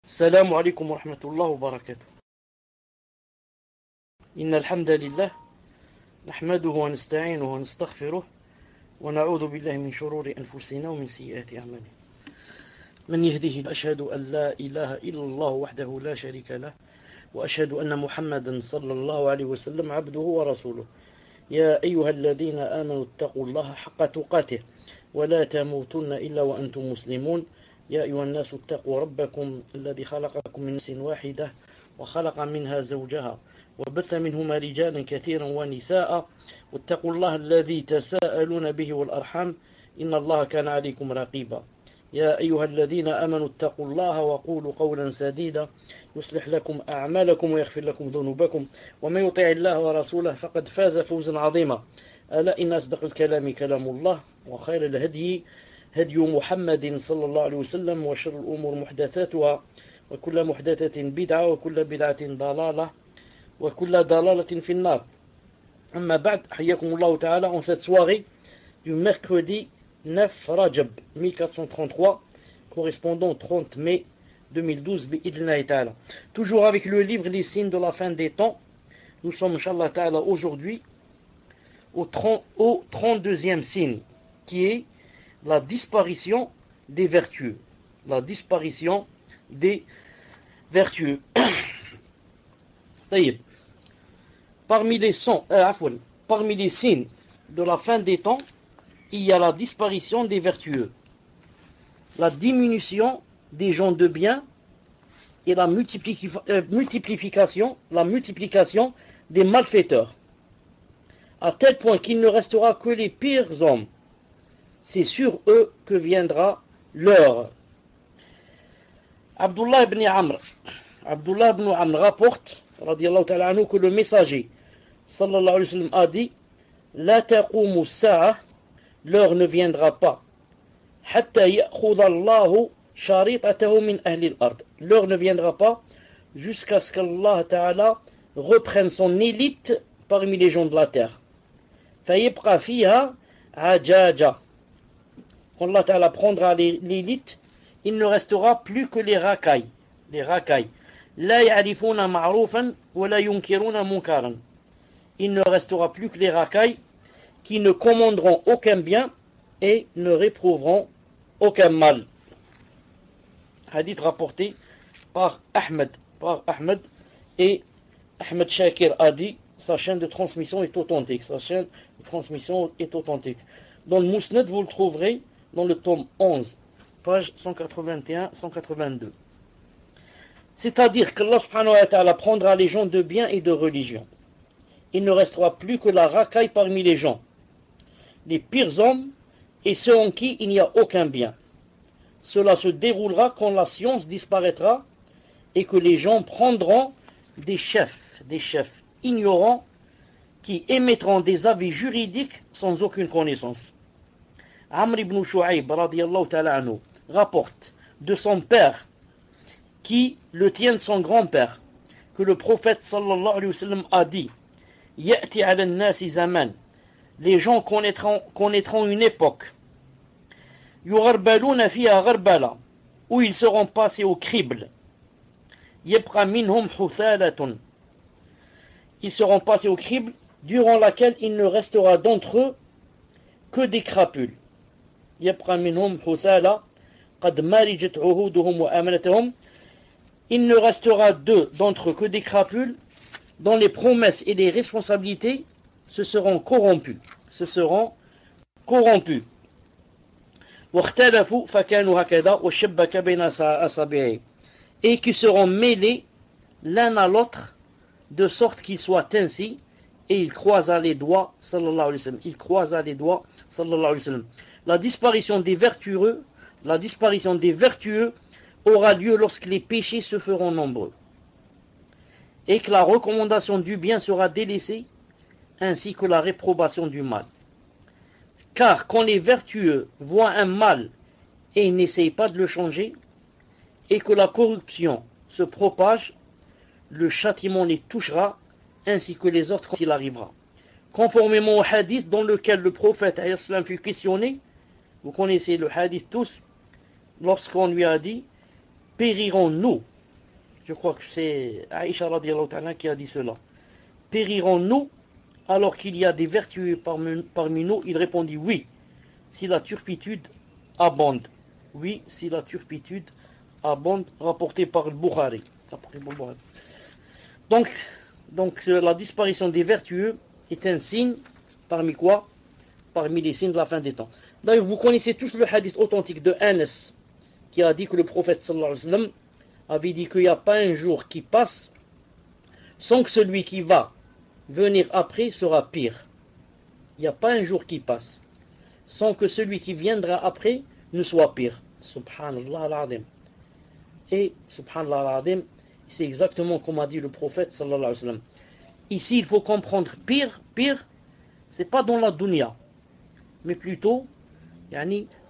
السلام عليكم ورحمة الله وبركاته. إن الحمد لله نحمده ونستعينه ونستغفره ونعوذ بالله من شرور أنفسنا ومن سيئات أعمالنا. من يهده أشهد أن لا إله إلا الله وحده لا شريك له وأشهد أن محمدا صلى الله عليه وسلم عبده ورسوله. يا أيها الذين آمنوا اتقوا الله حق تقاته ولا تموتن إلا وأنتم مسلمون. يا أيها الناس اتقوا ربكم الذي خلقكم من نفس واحدة وخلق منها زوجها وبث منهما رجالا كثيرا ونساء واتقوا الله الذي تساءلون به والأرحام إن الله كان عليكم رقيبا. يا أيها الذين آمنوا اتقوا الله وقولوا قولا سديدا يصلح لكم أعمالكم ويغفر لكم ذنوبكم ومن يطع الله ورسوله فقد فاز فوزا عظيما. ألا إن أصدق الكلام كلام الله وخير الهدي هدي محمد صلى الله عليه وسلم وشر الأمور محدثاتها وكل محدثة بدعة وكل بدعة ضلالة وكل ضلالة في النار. أما بعد, حياكم الله تعالى en cette soirée du mercredi 9 Rajab 1433 correspondant au 30 mai 2012 bi'idhnillahi ta'ala. Toujours avec le livre Les signes de la fin des temps. Nous sommes inchallah ta'ala aujourd'hui au 32e signe qui est la disparition des vertueux. La disparition des vertueux. Parmi les signes de la fin des temps, il y a la disparition des vertueux, la diminution des gens de bien et la multiplication des malfaiteurs, à tel point qu'il ne restera que les pires hommes. C'est sur eux que viendra l'heure. Abdullah ibn Amr rapporte radiyallahu ta'ala anhu, que le messager sallallahu alayhi wa sallam a dit: La taqumu as-sa'a, l'heure ne viendra pas, hatta ya'khudha Allahu sharitatahu min ahli al-ard. L'heure ne viendra pas jusqu'à ce qu'Allah ta'ala reprenne son élite parmi les gens de la terre. Fayibqa fiha ajaja. Quand Allah Ta'ala prendra l'élite, il ne restera plus que les racailles. La ya'rifuna ma'rufan wa la yunkiruna munkaran. Il ne restera plus que les racailles qui ne commanderont aucun bien et ne réprouveront aucun mal. Hadith rapporté par Ahmed et Ahmed Shakir a dit: sa chaîne de transmission est authentique. Dans le Musnad, vous le trouverez dans le tome 11, page 181-182. C'est-à-dire qu'Allah subhanahu wa ta'ala prendra les gens de bien et de religion. Il ne restera plus que la racaille parmi les gens, les pires hommes et ceux en qui il n'y a aucun bien. Cela se déroulera quand la science disparaîtra et que les gens prendront des chefs ignorants qui émettront des avis juridiques sans aucune connaissance. Amr ibn Shu'ayb radiyallahu ta'ala anhu rapporte de son père, qui le tient de son grand-père, que le prophète sallallahu alayhi wa sallam a dit: Ya'ti ala an-nasi zaman, les gens connaîtront une époque, yugharbalouna fiha gharbala, où ils seront passés au crible, yabqa minhum huthalatun, ils seront passés au crible, durant laquelle il ne restera d'entre eux que des crapules. يبقى منهم حثالة قد مرجت عهودهم وأمانتهم. Il ne restera d'entre eux que des crapules dont les promesses et les responsabilités se seront corrompues. واختلفوا فكانوا هكذا وشبك بين أصابعه, et qui seront mêlés l'un à l'autre de sorte qu'ils soient ainsi, et il croisa les doigts sallallahu alayhi wa sallam. La disparition des vertueux aura lieu lorsque les péchés se feront nombreux et que la recommandation du bien sera délaissée, ainsi que la réprobation du mal. Car quand les vertueux voient un mal et n'essayent pas de le changer, et que la corruption se propage, le châtiment les touchera, ainsi que les autres quand il arrivera. Conformément au hadith dans lequel le prophète alayhi salam fut questionné, vous connaissez le hadith tous, lorsqu'on lui a dit: périrons-nous je crois que c'est Aïcha radiallahu ta'ala qui a dit cela. Périrons-nous alors qu'il y a des vertueux parmi nous? Il répondit oui, si la turpitude abonde. Oui, si la turpitude abonde, rapporté par le Bukhari. Donc la disparition des vertueux est un signe, parmi quoi? Parmi les signes de la fin des temps. D'ailleurs, vous connaissez tous le hadith authentique de Anas, qui a dit que le prophète sallallahu alayhi wa sallam avait dit qu'il n'y a pas un jour qui passe sans que celui qui va venir après sera pire. Il n'y a pas un jour qui passe sans que celui qui viendra après ne soit pire. Subhanallah al-Azim. Et Subhanallah al-Azim, c'est exactement comme a dit le prophète sallallahu alayhi wa sallam. Ici, il faut comprendre pire, c'est pas dans la dunya, mais plutôt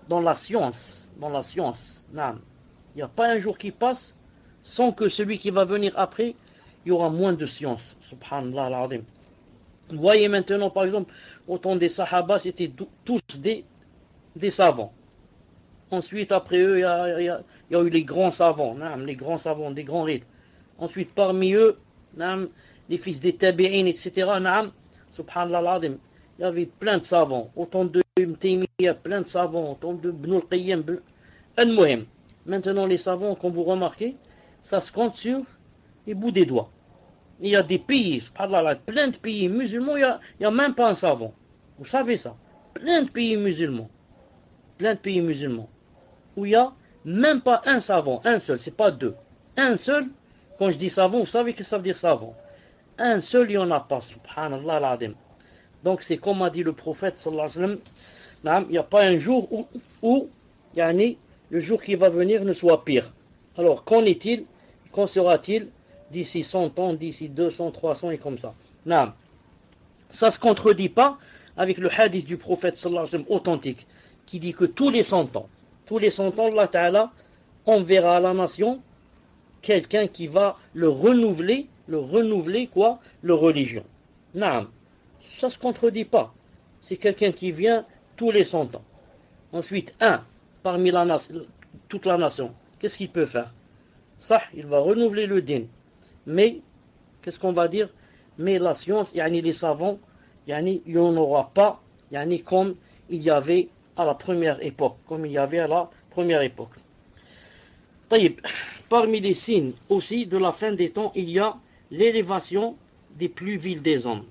dans la science. Il n'y a pas un jour qui passe sans que celui qui va venir après, il y aura moins de science. Subhanallah al-Azim. Vous voyez maintenant, par exemple, au temps des Sahaba, c'était tous des savants. Ensuite, après eux, il y a eu les grands savants, des grands rites. Ensuite, parmi eux, les fils des Tabi'in, etc. Subhanallah al-Azim. Il y avait plein de savants. Au temps de Ibn Taymiyyah, plein de savants. Au temps de Ibn al-Qayyim, al-Muhim. Maintenant, les savants, comme vous remarquez, ça se compte sur les bouts des doigts. Il y a des pays, subhanallah, plein de pays musulmans, il n'y a même pas un savant. Vous savez ça? Plein de pays musulmans, où il n'y a même pas un savant, un seul, c'est pas deux. Un seul, quand je dis savant, vous savez ce que ça veut dire savant? Un seul, il n'y en a pas, subhanallah al-Azim. Donc c'est comme a dit le prophète, sallallahu alayhi wa sallam, il n'y a pas un jour où le jour qui va venir ne soit pire. Alors qu'en est-il? Qu'en sera-t-il d'ici 100 ans, d'ici 200, 300 et comme ça? Ça ne se contredit pas avec le hadith du prophète sallallahu alayhi wa sallam authentique qui dit que tous les 100 ans, Allah Ta'ala enverra à la nation quelqu'un qui va le renouveler quoi? Leur religion. Ça ne se contredit pas. C'est quelqu'un qui vient tous les 100 ans. Ensuite, parmi toute la nation, qu'est-ce qu'il peut faire? Ça, il va renouveler le din. Mais, qu'est-ce qu'on va dire? Mais la science, les savants, il n'y en aura pas, comme il y avait à la première époque. Parmi les signes aussi de la fin des temps, il y a l'élévation des plus vils des hommes.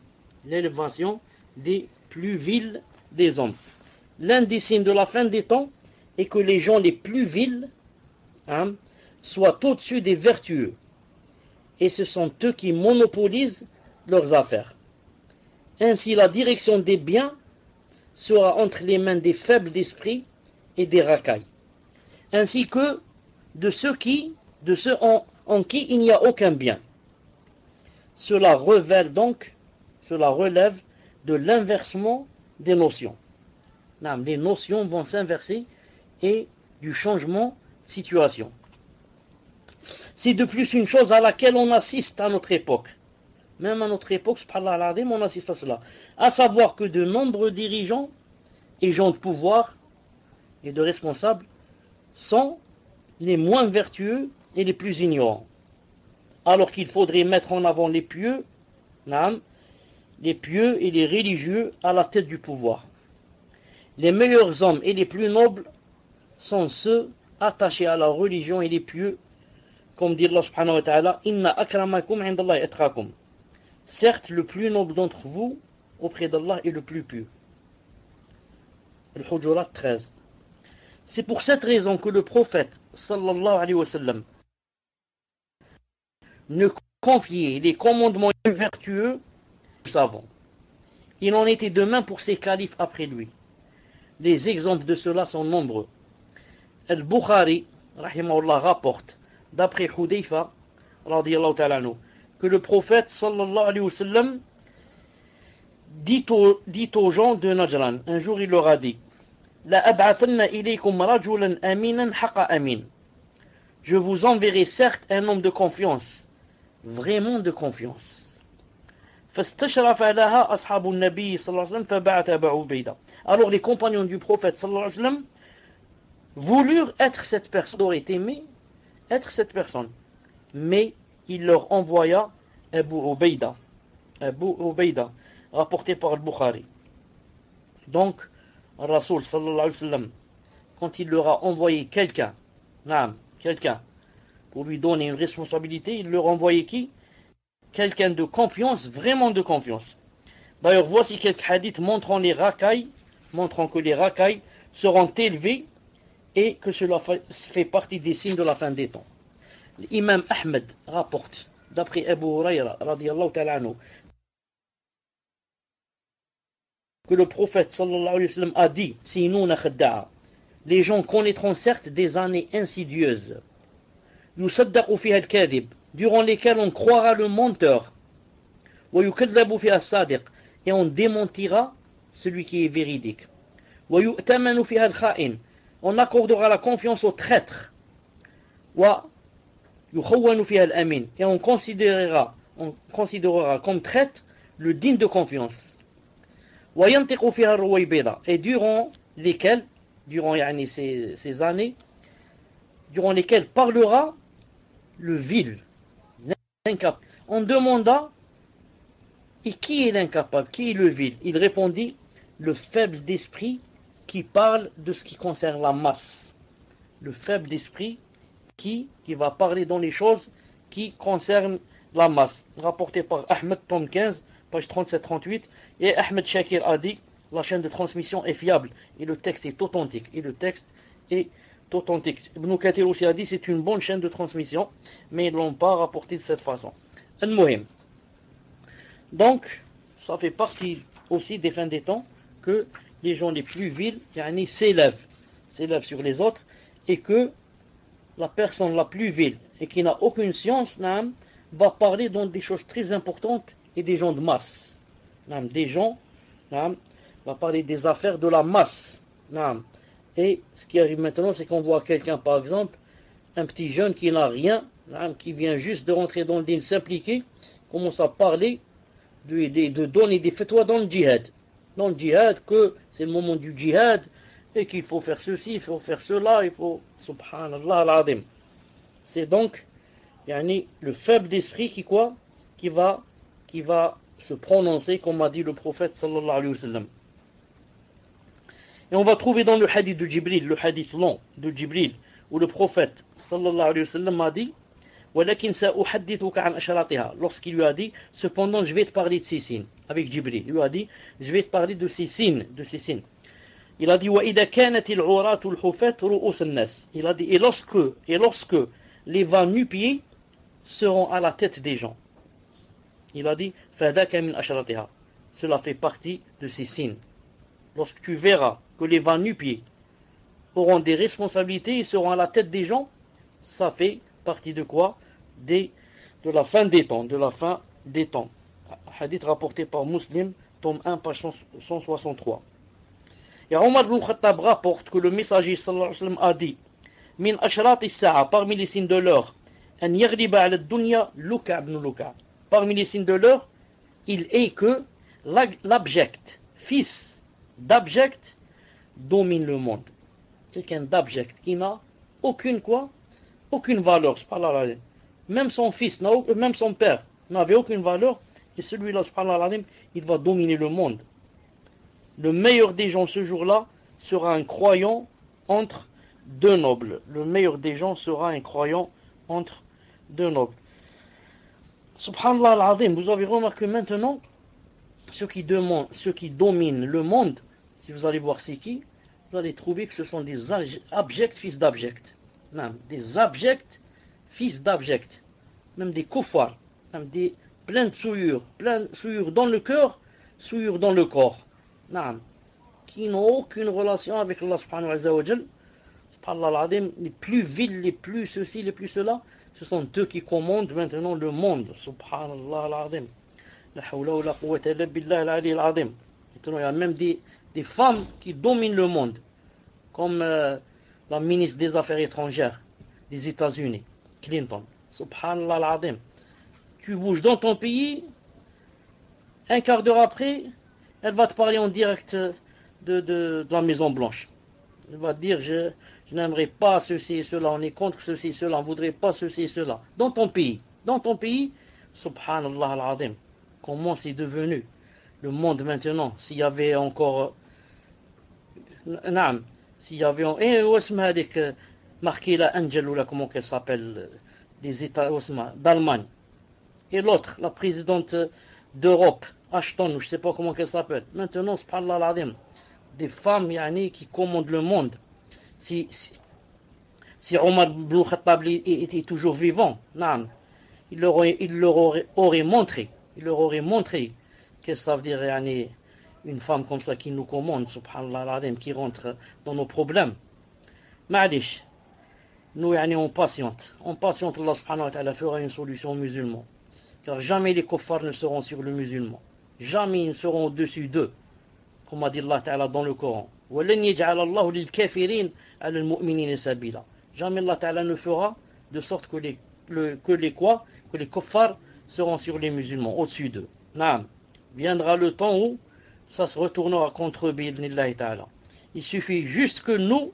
L'un des signes de la fin des temps est que les gens les plus vils soient au-dessus des vertueux. Et ce sont eux qui monopolisent leurs affaires. Ainsi, la direction des biens sera entre les mains des faibles d'esprit et des racailles, ainsi que de ceux en qui il n'y a aucun bien. Cela relève de l'inversement des notions. Les notions vont s'inverser et du changement de situation. C'est de plus une chose à laquelle on assiste à notre époque. Même à notre époque, subhanallah, on assiste à cela. À savoir que de nombreux dirigeants et gens de pouvoir et de responsables sont les moins vertueux et les plus ignorants. Alors qu'il faudrait mettre en avant les pieux et les religieux à la tête du pouvoir. Les meilleurs hommes et les plus nobles sont ceux attachés à la religion et les pieux, comme dit Allah subhanahu wa ta'ala, Inna akramakum indallahi atqakum. Certes, le plus noble d'entre vous auprès d'Allah est le plus pieux. Al-Hujurat 13. C'est pour cette raison que le prophète sallallahu alayhi wa sallam ne confiait les commandements vertueux aux savants. Il en était de même pour ses califes après lui. Les exemples de cela sont nombreux. Al-Bukhari rahimahullah rapporte d'après Hudayfa radiyallahu ta'ala anhu que le prophète sallallahu alayhi wa sallam dit aux gens de Najran, un jour il leur a dit: La ab'athanna ilaykum rajulan aminan haqa amin. Je vous enverrai certes un homme de confiance, vraiment de confiance. Fastashrafa laha ashabun nabi sallallahu alayhi wa sallam faba'atha Abu Ubayda. Alors les compagnons du prophète sallallahu alayhi wa sallam voulurent être cette personne, auraient aimé être cette personne. mais il leur envoya Abu Ubaïda. Abu Ubaïda, rapporté par le Bukhari. Donc, Rasoul sallallahu alayhi wa sallam, quand il leur a envoyé quelqu'un, pour lui donner une responsabilité, il leur envoyait qui? Quelqu'un de confiance, vraiment de confiance. D'ailleurs, voici quelques hadiths montrant que les racailles seront élevés et que cela fait partie des signes de la fin des temps. L'imam Ahmed rapporte, d'après Abu Huraira, radiyallahu ta'ala anhu, que le prophète sallallahu alayhi wa sallam a dit, Sinuna khadda'a, les gens connaîtront certes des années insidieuses, yusaddaqu fiha al-kadhib, durant lesquelles on croira le menteur, wa yukallabu fiha as-sadiq, et on démentira celui qui est véridique, wa yu'tamanu fiha al-kha'in, on accordera la confiance au traître, wa yukhawwanu fiha al-amin, et on considérera comme traître le digne de confiance. وينطق فيها الرويبضة, et durant ces années, durant lesquelles parlera le vil, l'incapable. On demanda, et qui est l'incapable, qui est le vil? Il répondit, le faible d'esprit qui parle de ce qui concerne la masse. Le faible d'esprit qui va parler dans les choses qui concernent la masse. Rapporté par Ahmed, tome 15, page 37-38, et Ahmed Shakir a dit, la chaîne de transmission est fiable, et le texte est authentique, Ibn Kathir aussi a dit, c'est une bonne chaîne de transmission, mais ils ne l'ont pas rapporté de cette façon. Al-Muhim. Donc, ça fait partie aussi des fins des temps, que les gens les plus vils, s'élèvent sur les autres, et que la personne la plus vile, et qui n'a aucune science, va parler dans des choses très importantes, et des gens de masse. Des gens, va parler des affaires de la masse. Et ce qui arrive maintenant, c'est qu'on voit quelqu'un, par exemple, un petit jeune qui n'a rien, qui vient juste de rentrer dans le dîn, s'impliquer, commence à parler, de donner des fatwas dans le djihad. Dans le djihad, que c'est le moment du djihad, et qu'il faut faire ceci, il faut faire cela, il faut... Subhanallah al-Azim. C'est donc le faible d'esprit qui va se prononcer, comme a dit le prophète sallallahu alayhi wa sallam. Et on va trouver dans le hadith de Jibril, le hadith long de Jibril, où le prophète sallallahu alayhi wa sallam a dit, وَلَكِنْ سَأُحَدِّثُكَ عَنْ أَشْرَاطِهَا, lorsqu'il lui a dit, cependant je vais te parler de ces signes, avec Jibril, il lui a dit, je vais te parler de ces signes. Il a dit, وَإِذَا كَانَتِ الْعُرَاتُ الْحُفَاتُ رُؤُوسَ النَّاسِ, il a dit, et lorsque les va nu-pieds seront à la tête des gens. Il a dit, فَذَاكَ مِنْ أَشْرَاطِهَا, cela fait partie de ces signes. Lorsque tu verras que les va nu-pieds auront des responsabilités et seront à la tête des gens, ça fait partie de quoi? De la fin des temps. Hadith rapporté par Muslim, tome 1, page 163. Et Omar ibn Khattab rapporte que le messager sallallahu alayhi wa sallam a dit, min ashrat as-sa'a, parmi les signes de l'heure, an yaghliba ala ad-dunya Luka ibn Luka. Parmi les signes de l'heure, il est que l'abject, fils d'abject, domine le monde. Quelqu'un d'abject qui n'a aucune valeur. Même son fils, même son père n'avait aucune valeur, et celui-là, il va dominer le monde. Le meilleur des gens ce jour-là sera un croyant entre deux nobles. Le meilleur des gens sera un croyant entre deux nobles. Subhanallah al-Azim, vous avez remarqué maintenant, ceux qui dominent le monde, si vous allez voir c'est qui, vous allez trouver que ce sont des abjects fils d'abjects. Non, des abjects fils d'abjects. Même des koufars, même des plein de souillures dans le cœur, souillures dans le corps. Non, qui n'ont aucune relation avec Allah subhanahu wa ta'ala. Subhanallah al-Azim, les plus vils, les plus ceci, les plus cela, ce sont eux qui commandent maintenant le monde. Subhanallah al-Azim. La hawla wa la quwwata illa billah al-ali al-Azim. Maintenant, il y a même des femmes qui dominent le monde, comme la ministre des Affaires étrangères des États-Unis, Clinton. Subhanallah al-Azim. Tu bouges dans ton pays, un quart d'heure après, elle va te parler en direct de la Maison Blanche. Elle va te dire, je n'aimerais pas ceci et cela, on est contre ceci et cela, on ne voudrait pas ceci et cela. Dans ton pays, subhanallah al-azim, comment c'est devenu le monde maintenant? S'il y avait encore, naam, s'il y avait, marqué la Angel ou là, comment qu'elle s'appelle, des États d'Allemagne, et l'autre, la présidente d'Europe, Ashton, ou je ne sais pas comment qu'elle s'appelle. Maintenant, subhanallah al-azim, des femmes yani, qui commandent le monde. Si Omar ibn Khattab était toujours vivant, naam, il leur aurait montré qu'est-ce que ça veut dire yani, une femme comme ça qui nous commande, subhanallah al-azim, qui rentre dans nos problèmes. Ma'alish, nous yani, on patiente, Allah subhanahu wa ta'ala fera une solution aux musulmans. Car jamais les kuffars ne seront sur le musulman. Jamais ils ne seront au-dessus d'eux. Comme a dit Allah Ta'ala dans le Coran. Jamais Allah Ta'ala ne fera de sorte que les kuffars seront sur les musulmans, au-dessus d'eux. Naam. Viendra le temps où ça se retournera contre eux, bi'idhnillahi ta'ala. Il suffit juste que nous,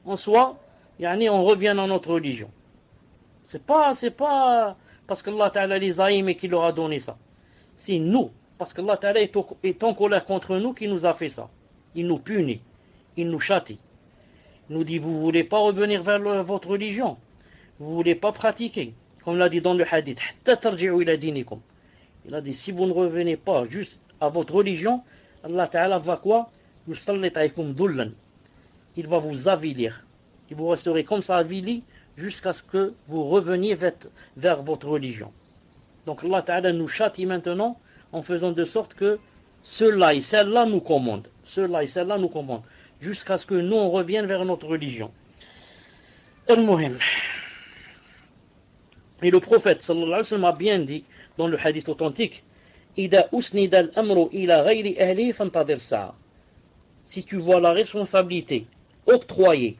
on revienne à notre religion. C'est pas parce qu'Allah Ta'ala les a aimés qu'il leur a donné ça. C'est nous, parce qu'Allah Ta'ala est en colère contre nous qui nous a fait ça. Il nous punit, il nous châtie. Il nous dit, vous ne voulez pas revenir vers votre religion, vous ne voulez pas pratiquer. Comme l'a dit dans le hadith, il a dit, si vous ne revenez pas juste à votre religion, Allah Ta'ala va quoi? Il va vous avilir. Et vous resterez comme ça avili jusqu'à ce que vous reveniez vers votre religion. Donc Allah Ta'ala nous châtie maintenant en faisant de sorte que ceux-là et celles-là nous commandent. Jusqu'à ce que nous on revienne vers notre religion. Al-Muhim. Et le prophète sallallahu alayhi wa sallam a bien dit dans le hadith authentique, Ida usnida al-amru ila ghayri ahli fantadir sa'a. Si tu vois la responsabilité octroyée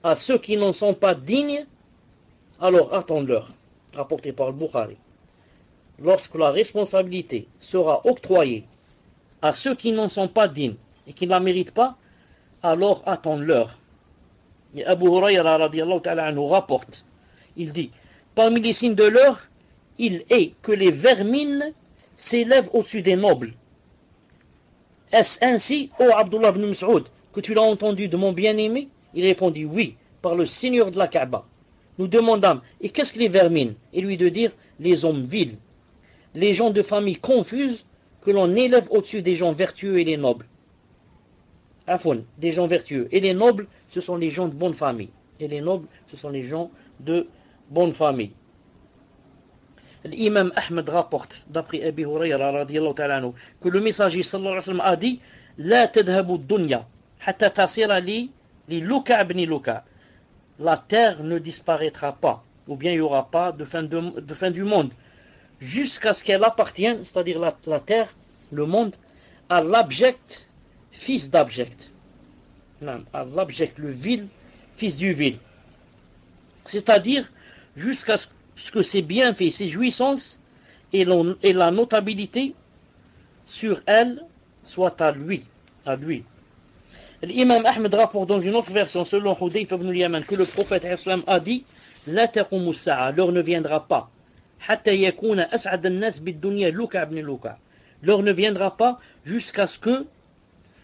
à ceux qui n'en sont pas dignes, alors attends-leur. Rapporté par le Bukhari. Lorsque la responsabilité sera octroyée à ceux qui n'en sont pas dignes et qui ne la méritent pas, alors attends-leur. Et Abu Hurayra radiyallahu ta'ala anhu rapporte, il dit, parmi les signes de l'heure, il est que les vermines s'élèvent au-dessus des nobles. Est-ce ainsi, ô Abdullah ibn Mas'ud, que tu l'as entendu de mon bien-aimé? Il répondit, oui, par le Seigneur de la Kaaba. Nous demandâmes, et qu'est-ce que les vermines? Et lui de dire, les hommes vils, les gens de famille confuses que l'on élève au-dessus des gens vertueux et les nobles. Afon, des gens vertueux. Et les nobles, ce sont les gens de bonne famille. L'imam Ahmed rapporte, d'après Abi Hurayra radiyallahu ta'ala anhu, que le messager sallallahu alayhi wa sallam a dit, La tadhabu dunya, hatta tasira li luka' ibn luka'. La terre ne disparaîtra pas, ou bien il n'y aura pas de fin du monde, jusqu'à ce qu'elle appartienne, c'est-à-dire la terre, le monde, à l'abject, fils d'abject. À l'abject, le vil, fils du vil. C'est-à-dire, jusqu'à ce que ses bienfaits, ses jouissances et la notabilité sur elle soient à lui. L'imam Ahmed rapporte dans une autre version, selon Hudayf ibn al-Yaman, que le prophète islam a dit, La taqumu sa'a, l'heure ne viendra pas. Hatta yakuna as'ad an-nas bid-dunya luka' ibn luka'. L'heure ne viendra pas jusqu'à ce que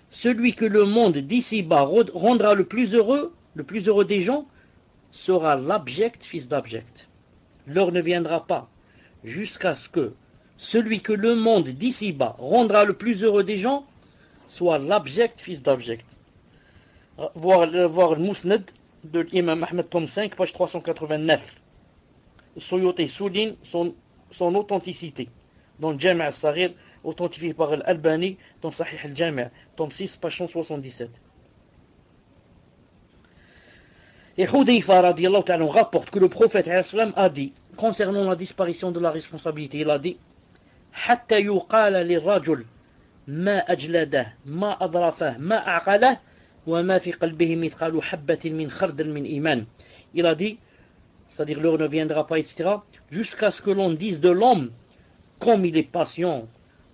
celui que le monde d'ici-bas rendra le plus heureux des gens, sera l'abject fils d'abject. L'heure ne viendra pas jusqu'à ce que celui que le monde d'ici-bas rendra le plus heureux des gens, soit l'abject fils d'abject. Voir le Mousnad de l'imam Ahmed, tome 5, page 389. Suyuti souligne son authenticité. Dans le Jami' al-Saghir, authentifié par Al-Albani, dans Sahih al-Jami', tome 6, page 177. Et Hudayfa radiyallahu ta'ala rapporte que le prophète a dit, concernant la disparition de la responsabilité, il a dit, Hatta yuqala lirrajul ma ajladah, ma adrafah, ma aqalah, wa ma fi qalbihi mithqalu habbatin min khardal min iman. Il a dit, c'est-à-dire l'heure ne viendra pas, etc., jusqu'à ce que l'on dise de l'homme, comme il est patient,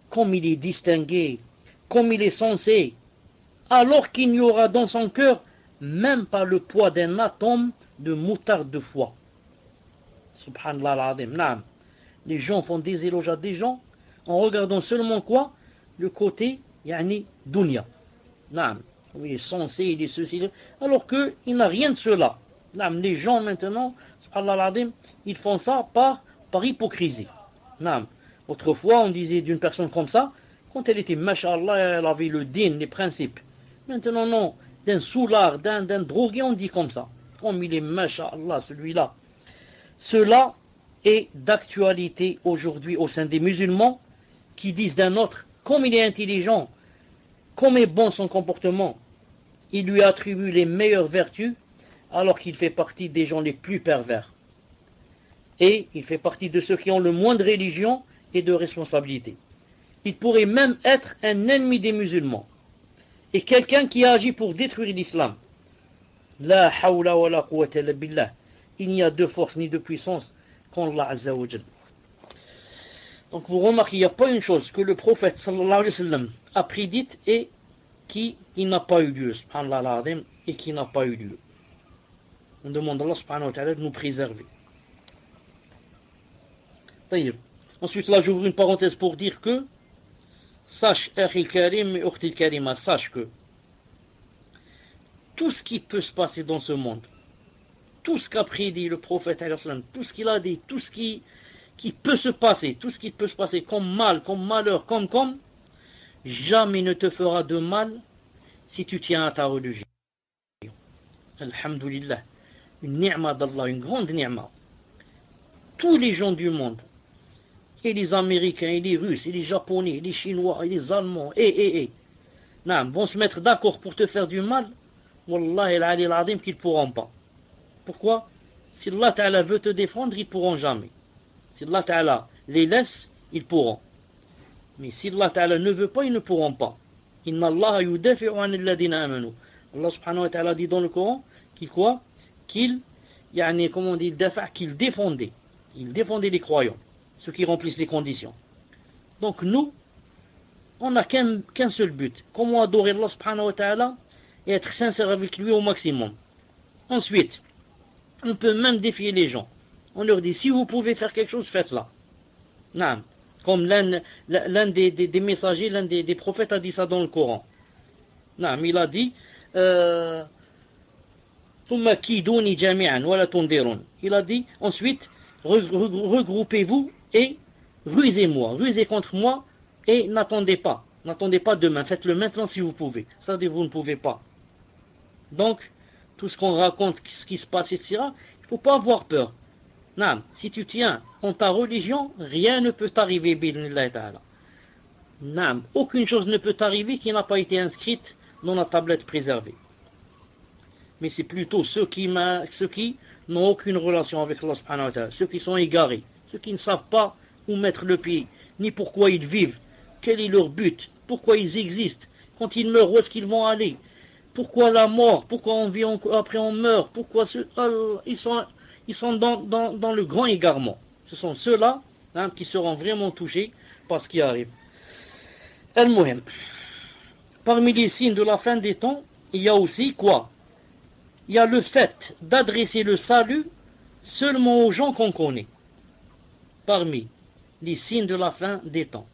comme il est distingué, comme il est sensé, alors qu'il n'y aura dans son cœur même par le poids d'un atome de moutarde de foie. Subhanallah al-Azim. Naam. Les gens font des éloges à des gens en regardant seulement quoi? Le côté, yani, dunya. Naam. Oui, il est censé, il est ceci, alors qu'il n'a rien de cela. Naam. Les gens maintenant, subhanallah al-Azim, ils font ça par hypocrisie. Naam. Autrefois, on disait d'une personne comme ça, quand elle était, mashallah, elle avait le din, les principes. Maintenant, non. D'un soulard, d'un drogué, on dit comme ça. Comme il est, mashallah, celui-là. Cela est d'actualité aujourd'hui au sein des musulmans qui disent d'un autre, comme il est intelligent, comme est bon son comportement, il lui attribue les meilleures vertus, alors qu'il fait partie des gens les plus pervers. Et il fait partie de ceux qui ont le moins de religion et de responsabilité. Il pourrait même être un ennemi des musulmans et quelqu'un qui agit pour détruire l'islam. La hawla wa la quwwata illa billah. Il n'y a de force ni de puissance qu'Allah Azza wa Jal. Donc vous remarquez, il n'y a pas une chose que le prophète sallallahu alayhi wa sallam a prédite et qui n'a pas eu lieu, subhanallah al-azim, et qui n'a pas eu lieu. On demande à Allah subhanahu wa ta'ala de nous préserver. D'ailleurs, ensuite là j'ouvre une parenthèse pour dire que sache, Akhil Karim et Ukhtil Karima, sache que tout ce qui peut se passer dans ce monde, tout ce qu'a prédit le prophète, tout ce qu'il a dit, tout ce qui peut se passer, tout ce qui peut se passer comme mal, comme malheur, comme, jamais ne te fera de mal si tu tiens à ta religion. Alhamdulillah, une ni'ma d'Allah, une grande ni'ma. Tous les gens du monde, et les Américains, et les Russes, et les Japonais, et les Chinois, et les Allemands, vont se mettre d'accord pour te faire du mal, Wallah al-Ali al-Azim qu'ils ne pourront pas. Pourquoi? Si Allah Ta'ala veut te défendre, ils ne pourront jamais. Si Allah Ta'ala les laisse, ils pourront. Mais si Allah Ta'ala ne veut pas, ils ne pourront pas. Inna Allah yudafi'u an alladhina amanu. Allah subhanahu wa ta'ala dit dans le Coran qu'il quoi? Qu'il défendait. Il défendait les croyants, ceux qui remplissent les conditions. Donc nous, on n'a qu'un seul but. Comment adorer Allah subhanahu wa ta'ala et être sincère avec lui au maximum. Ensuite, on peut même défier les gens. On leur dit, si vous pouvez faire quelque chose, faites-la. Non. Comme l'un des messagers, l'un des prophètes a dit ça dans le Coran. Non, il a dit, il a dit, ensuite, regroupez-vous et rusez contre moi et n'attendez pas demain, faites-le maintenant si vous pouvez. Ça veut dire vous ne pouvez pas. Donc, tout ce qu'on raconte, ce qui se passe, etc., il ne faut pas avoir peur. Non, si tu tiens en ta religion, rien ne peut t'arriver, bi'idhnillah ta'ala. Non, aucune chose ne peut t'arriver qui n'a pas été inscrite dans la tablette préservée. Mais c'est plutôt ceux qui n'ont aucune relation avec Allah subhanahu wa ta'ala, ceux qui sont égarés, ceux qui ne savent pas où mettre le pied, ni pourquoi ils vivent, quel est leur but, pourquoi ils existent, quand ils meurent, où est-ce qu'ils vont aller, pourquoi la mort, pourquoi on vit après on meurt, pourquoi ils sont dans le grand égarement. Ce sont ceux-là qui seront vraiment touchés par ce qui arrive. Al-Muhim. Parmi les signes de la fin des temps, il y a aussi quoi? Il y a le fait d'adresser le salut seulement aux gens qu'on connaît. Parmi les signes de la fin des temps,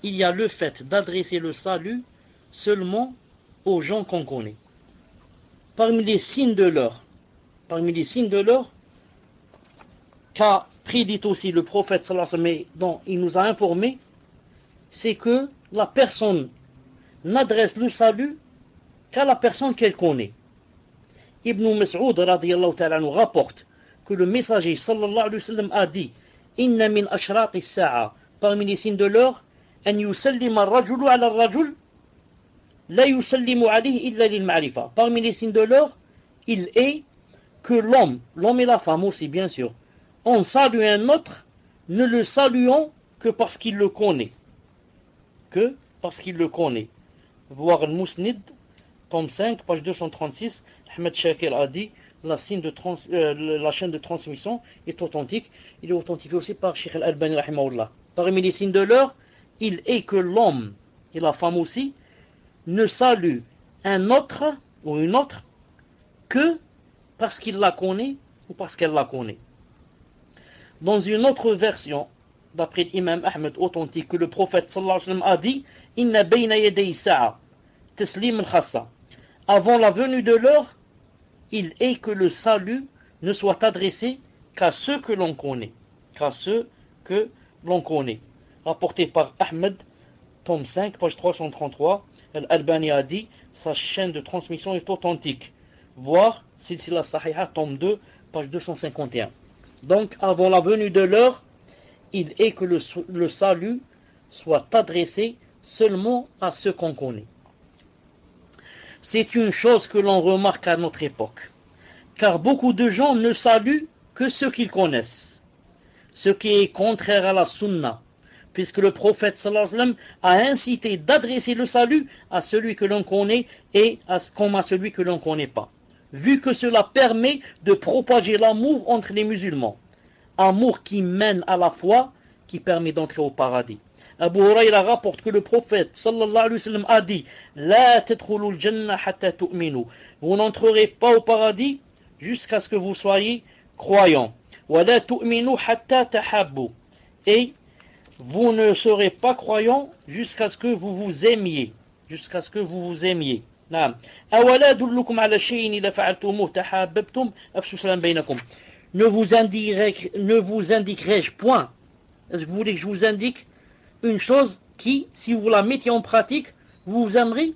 il y a le fait d'adresser le salut seulement aux gens qu'on connaît. Parmi les signes de l'heure, qu'a prédit aussi le prophète sallallahu alayhi wa sallam, dont il nous a informé, c'est que la personne n'adresse le salut qu'à la personne qu'elle connaît. Ibn Mas'ud radiyallahu ta'ala nous rapporte que le messager sallallahu alayhi wa sallam a dit: Inna min ashrati as-sa'a, parmi les signes de l'heure, an yusallima ar-rajulu ala ar-rajul la yusallimu alayhi illa lil ma'rifa. Parmi les signes de l'heure, il est que l'homme et la femme aussi bien sûr, on salue un autre, ne le saluons que parce qu'il le connaît. Voir Al-Musnid, tome 5, page 236, Ahmed Shakir a dit, la chaîne de transmission est authentique. Il est authentifié aussi par Sheikh Al-Albani rahimahullah. Parmi les signes de l'heure, il est que l'homme et la femme aussi ne saluent un autre ou une autre que parce qu'il la connaît ou parce qu'elle la connaît. Dans une autre version, d'après l'imam Ahmed authentique, que le prophète sallallahu alayhi wa sallam a dit Inna bayna yaday sa'a taslim al-khassa. Avant la venue de l'heure, il est que le salut ne soit adressé qu'à ceux que l'on connaît. Qu'à ceux que l'on connaît. Rapporté par Ahmed, tome 5, page 333, Al-Albani a dit sa chaîne de transmission est authentique. Voir Silsila Sahiha, tome 2, page 251. Donc, avant la venue de l'heure, il est que le salut soit adressé seulement à ceux qu'on connaît. C'est une chose que l'on remarque à notre époque, car beaucoup de gens ne saluent que ceux qu'ils connaissent, ce qui est contraire à la sunna, puisque le prophète sallallahu alayhi wa sallam a incité d'adresser le salut à celui que l'on connaît et comme à celui que l'on ne connaît pas, vu que cela permet de propager l'amour entre les musulmans, amour qui mène à la foi, qui permet d'entrer au paradis. Abu Hurayra rapporte que le prophète sallallahu alayhi wa sallam a dit La tadkhulul jannah hatta tu'minu. Vous n'entrerez pas au paradis jusqu'à ce que vous soyez croyants. Wa la tu'minu hatta tahabbu. Et vous ne serez pas croyants jusqu'à ce que vous vous aimiez. Jusqu'à ce que vous vous aimiez. Naam. Awala dullukum ala shay'in idha fa'altumuhu tahabbtum afshu salam bainakum. Ne vous indiquerai-je point. Est-ce que vous voulez que je vous indique une chose qui, si vous la mettiez en pratique, vous vous aimerez?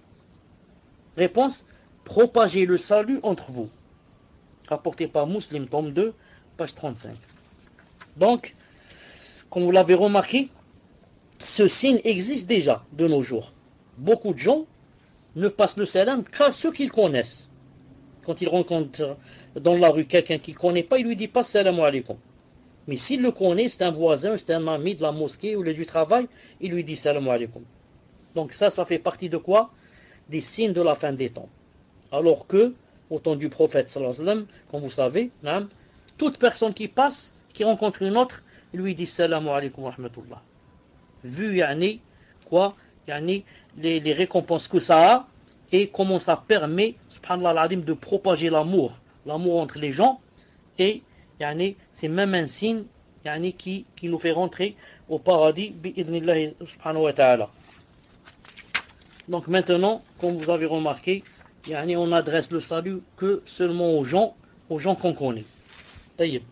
Réponse, propagez le salut entre vous. Rapporté par Muslim, tome 2, page 35. Donc, comme vous l'avez remarqué, ce signe existe déjà de nos jours. Beaucoup de gens ne passent le salam qu'à ceux qu'ils connaissent. Quand ils rencontrent dans la rue quelqu'un qu'ils ne connaît pas, il lui dit pas salam alaikum. Mais s'il le connaît, c'est un voisin, c'est un ami de la mosquée ou du travail, il lui dit salam alaikum. Donc ça fait partie de quoi? Des signes de la fin des temps. Alors que, au temps du prophète sallallahu alayhi wa sallam, comme vous savez, toute personne qui passe, qui rencontre une autre, il lui dit salam alaikum wa rahmatullah. Vu les récompenses que ça a et comment ça permet, subhanallah al-azim, de propager l'amour entre les gens, et c'est même un signe qui nous fait rentrer au paradis bi'idhnillahi subhanahu wa ta'ala. Donc maintenant, comme vous avez remarqué, on adresse le salut que seulement aux gens qu'on connaît. Taïb.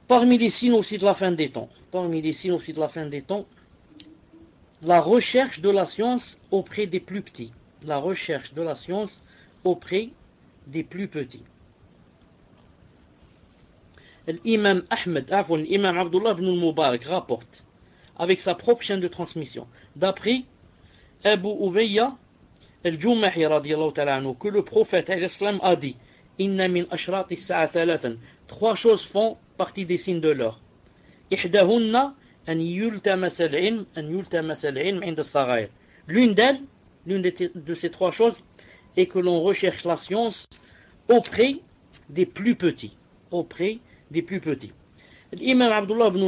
Parmi les signes aussi de la fin des temps, la recherche de la science auprès des plus petits. La recherche de la science auprès des plus petits. L'imam Abdullah ibn al-Mubarak rapporte, avec sa propre chaîne de transmission, d'après Abu Ubayya al-Jumahi radiyallahu ta'ala anhu, que le prophète a dit Inna min ashrati as-sa'a thalathan. Trois choses font partie des signes de l'heure. Ihdahunna an yultamas al-ilm inda as-sagha'ir. L'une de ces trois choses est que l'on recherche la science auprès des plus petits. L'imam Abdullah ibn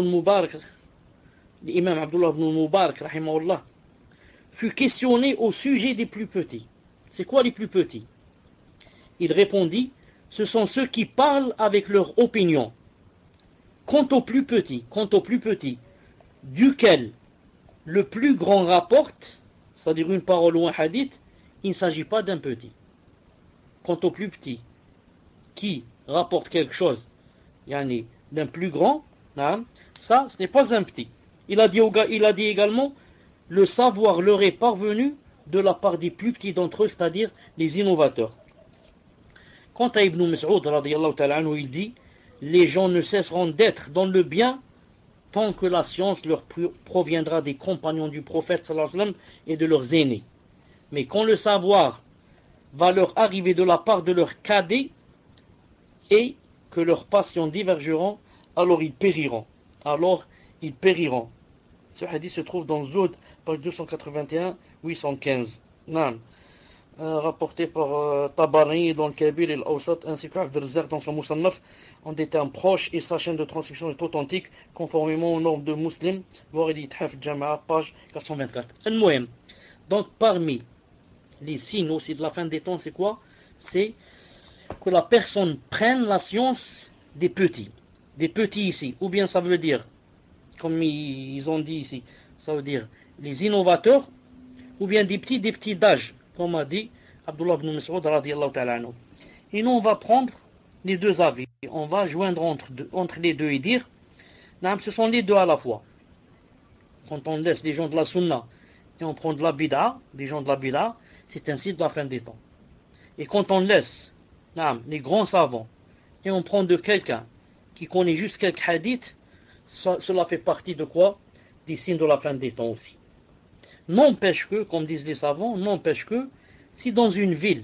al-Mubarak rahimahullah, fut questionné au sujet des plus petits. C'est quoi les plus petits? Il répondit, ce sont ceux qui parlent avec leur opinion. Quant aux plus petits, duquel le plus grand rapporte, c'est-à-dire une parole ou un hadith, il ne s'agit pas d'un petit. Quant aux plus petits, qui rapporte quelque chose, d'un plus grand, ça, ce n'est pas un petit. Il a dit également, le savoir leur est parvenu de la part des plus petits d'entre eux, c'est-à-dire les innovateurs. Quant à Ibn Mas'ud, radiyallahu ta'ala anhu, il dit, les gens ne cesseront d'être dans le bien tant que la science leur proviendra des compagnons du prophète sallallahu alayhi wa sallam et de leurs aînés. Mais quand le savoir va leur arriver de la part de leurs cadets et que leurs passions divergeront, alors ils périront. Ce hadith se trouve dans Zoud, page 281-815. Rapporté par Tabari dans le Kabir et l'Awsat, ainsi que Abd al-Razzaq dans son Musannaf, en des termes proches, et sa chaîne de transmission est authentique, conformément aux normes de Muslim, voir Ithaf Jama'a, page 424. Donc parmi les signes aussi de la fin des temps, c'est quoi? C'est que la personne prenne la science des petits ici, ou bien ça veut dire, comme ils ont dit ici, ça veut dire les innovateurs, ou bien des petits d'âge, comme a dit Abdullah ibn Mas'ud radiyallahu ta'ala anhu. Et nous on va prendre les deux avis, on va joindre entre les deux et dire, ce sont les deux à la fois. Quand on laisse les gens de la sunna et on prend de la bid'a, des gens de la bid'a, c'est ainsi de la fin des temps. Et quand on laisse les grands savants et on prend de quelqu'un qui connaît juste quelques hadiths, cela fait partie de quoi? Des signes de la fin des temps aussi. N'empêche que, comme disent les savants, n'empêche que si dans une ville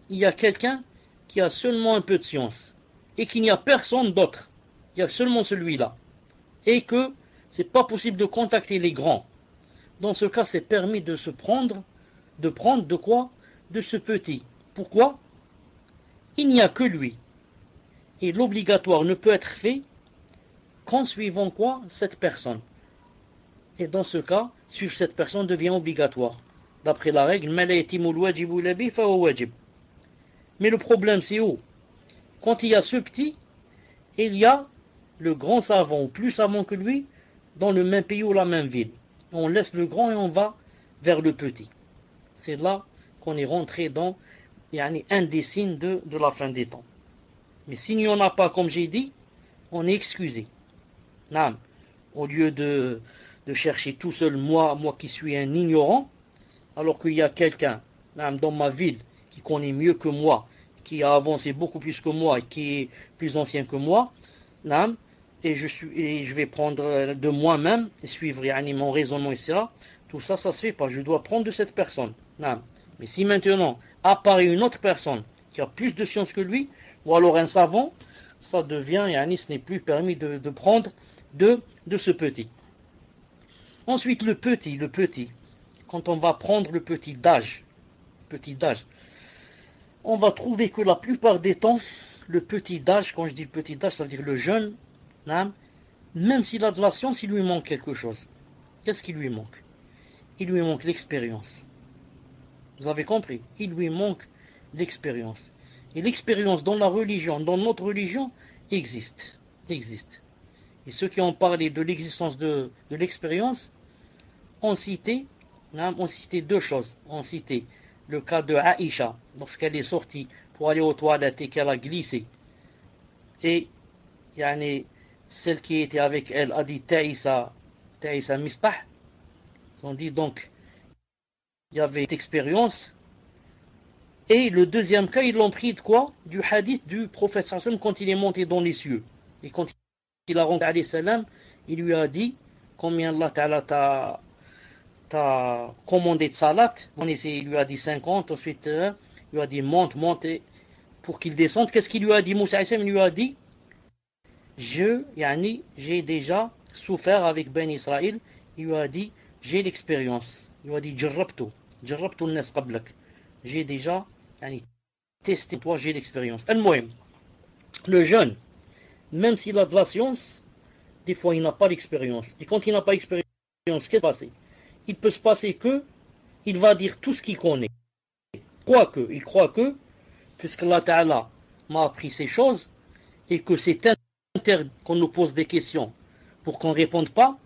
il y a quelqu'un qui a seulement un peu de science et qu'il n'y a personne d'autre, il y a seulement celui-là, et que c'est pas possible de contacter les grands, dans ce cas c'est permis de prendre de quoi? De ce petit. Pourquoi? Il n'y a que lui. Et l'obligatoire ne peut être fait qu'en suivant quoi? Cette personne. Et dans ce cas, suivre cette personne devient obligatoire. D'après la règle, mais le problème c'est où? Quand il y a ce petit, il y a le grand savant ou plus savant que lui dans le même pays ou la même ville. On laisse le grand et on va vers le petit. C'est là qu'on est rentré dans un des signes de la fin des temps. Mais s'il n'y en a pas, comme j'ai dit, on est excusé. Au lieu de chercher tout seul, moi qui suis un ignorant, alors qu'il y a quelqu'un dans ma ville qui connaît mieux que moi, qui a avancé beaucoup plus que moi, qui est plus ancien que moi, et je vais prendre de moi-même et suivre mon raisonnement, etc. Tout ça, ça se fait pas. Je dois prendre de cette personne. Mais si maintenant apparaît une autre personne qui a plus de science que lui, ou alors un savant, ça devient, ce n'est plus permis de prendre de ce petit. Ensuite, le petit, quand on va prendre le petit d'âge, on va trouver que la plupart des temps, le petit d'âge, quand je dis le petit d'âge, ça veut dire le jeune, même s'il a de la science, il lui manque quelque chose. Qu'est-ce qui lui manque? Il lui manque l'expérience. Vous avez compris? Il lui manque l'expérience. Et l'expérience dans la religion, dans notre religion, existe. Et ceux qui ont parlé de l'existence de l'expérience ont cité deux choses. Ont cité le cas de Aïcha, lorsqu'elle est sortie pour aller aux toilettes et qu'elle a glissé. Et celle qui était avec elle a dit Ta'isa Mistah. Ils ont dit donc, il y avait cette expérience. Et le deuxième cas, ils l'ont pris de quoi? Du hadith du prophète sallam quand il est monté dans les cieux. Et quand il a rencontré alayhi salam, il lui a dit combien Allah Ta'ala t'a commandé de salat. Il lui a dit 50, ensuite il lui a dit monte pour qu'il descende. Qu'est-ce qu'il lui a dit Moussa alayhi salam? Il lui a dit j'ai déjà souffert avec Ben Israël. Il lui a dit j'ai l'expérience. Il lui a dit jarrabtu an-nas qablak. J'ai déjà testé toi, j'ai l'expérience. Le jeune, même s'il a de la science, des fois il n'a pas l'expérience. Et quand il n'a pas l'expérience, qu'est-ce qui va se passer? Il peut se passer que il va dire tout ce qu'il connaît. Il croit que, puisque Allah Ta'ala m'a appris ces choses, et que c'est interdit qu'on nous pose des questions pour qu'on ne réponde pas,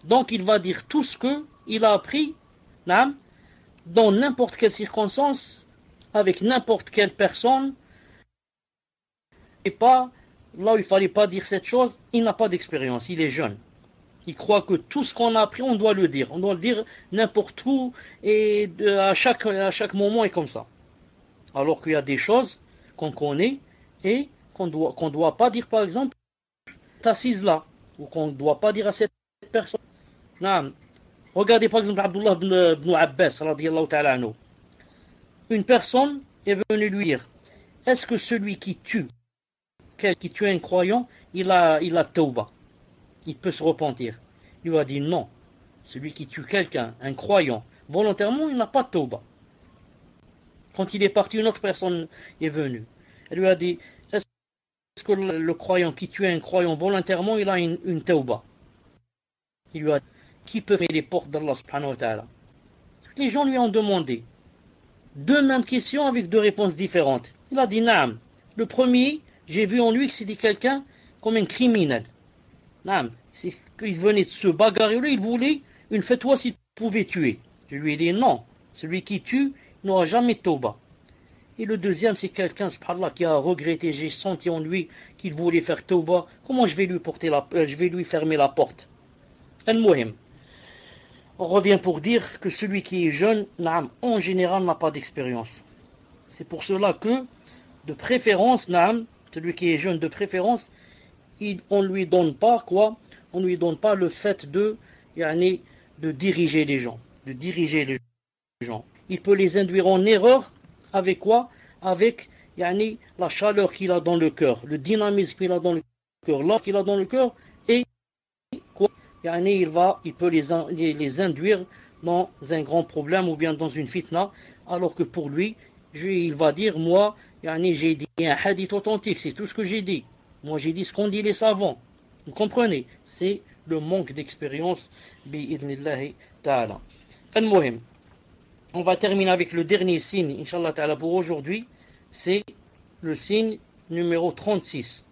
donc il va dire tout ce qu'il a appris, dans n'importe quelle circonstance, avec n'importe quelle personne, et pas là où il ne fallait pas dire cette chose, il n'a pas d'expérience, il est jeune. Il croit que tout ce qu'on a appris, on doit le dire. On doit le dire n'importe où et à chaque moment et comme ça. Alors qu'il y a des choses qu'on connaît et qu'on doit pas dire, par exemple, t'assises là, ou qu'on ne doit pas dire à cette personne. Regardez par exemple Abdullah ibn Abbas, radiyallahu ta'ala anhu. Une personne est venue lui dire, est-ce que celui qui tue un croyant, il a tauba, il peut se repentir? Il lui a dit non, celui qui tue quelqu'un, un croyant, volontairement, il n'a pas de tauba. Quand il est parti, une autre personne est venue. Elle lui a dit, est-ce que le croyant qui tue un croyant volontairement, il a une tauba? Il lui a dit, qui peut fermer les portes d'Allah subhanahu wa ta'ala? Les gens lui ont demandé deux mêmes questions avec deux réponses différentes. Il a dit Naam. Le premier, j'ai vu en lui que c'était quelqu'un comme un criminel. Naam. C'est qu'il venait de se bagarrer, il voulait une fatwa s'il pouvait tuer. Je lui ai dit non. Celui qui tue n'aura jamais de tauba. Et le deuxième, c'est quelqu'un, subhanallah, qui a regretté, j'ai senti en lui qu'il voulait faire tauba. Comment je vais lui fermer la porte? Al-Muhim. On revient pour dire que celui qui est jeune, naam, en général, n'a pas d'expérience. C'est pour cela que, de préférence, naam, celui qui est jeune de préférence, on ne lui donne pas quoi? On ne lui donne pas le fait de diriger les gens. De diriger les gens. Il peut les induire en erreur avec quoi? Avec la chaleur qu'il a dans le cœur, le dynamisme qu'il a dans le cœur, l'or qu'il a dans le cœur, et quoi? Il peut les induire dans un grand problème ou bien dans une fitna, alors que pour lui, il va dire, moi, j'ai dit un hadith authentique, c'est tout ce que j'ai dit. Moi, j'ai dit ce qu'ont dit les savants. Vous comprenez? C'est le manque d'expérience, bi'idnillahi ta'ala. Al-Muhim. On va terminer avec le dernier signe, Inch'Allah ta'ala, pour aujourd'hui. C'est le signe numéro 36.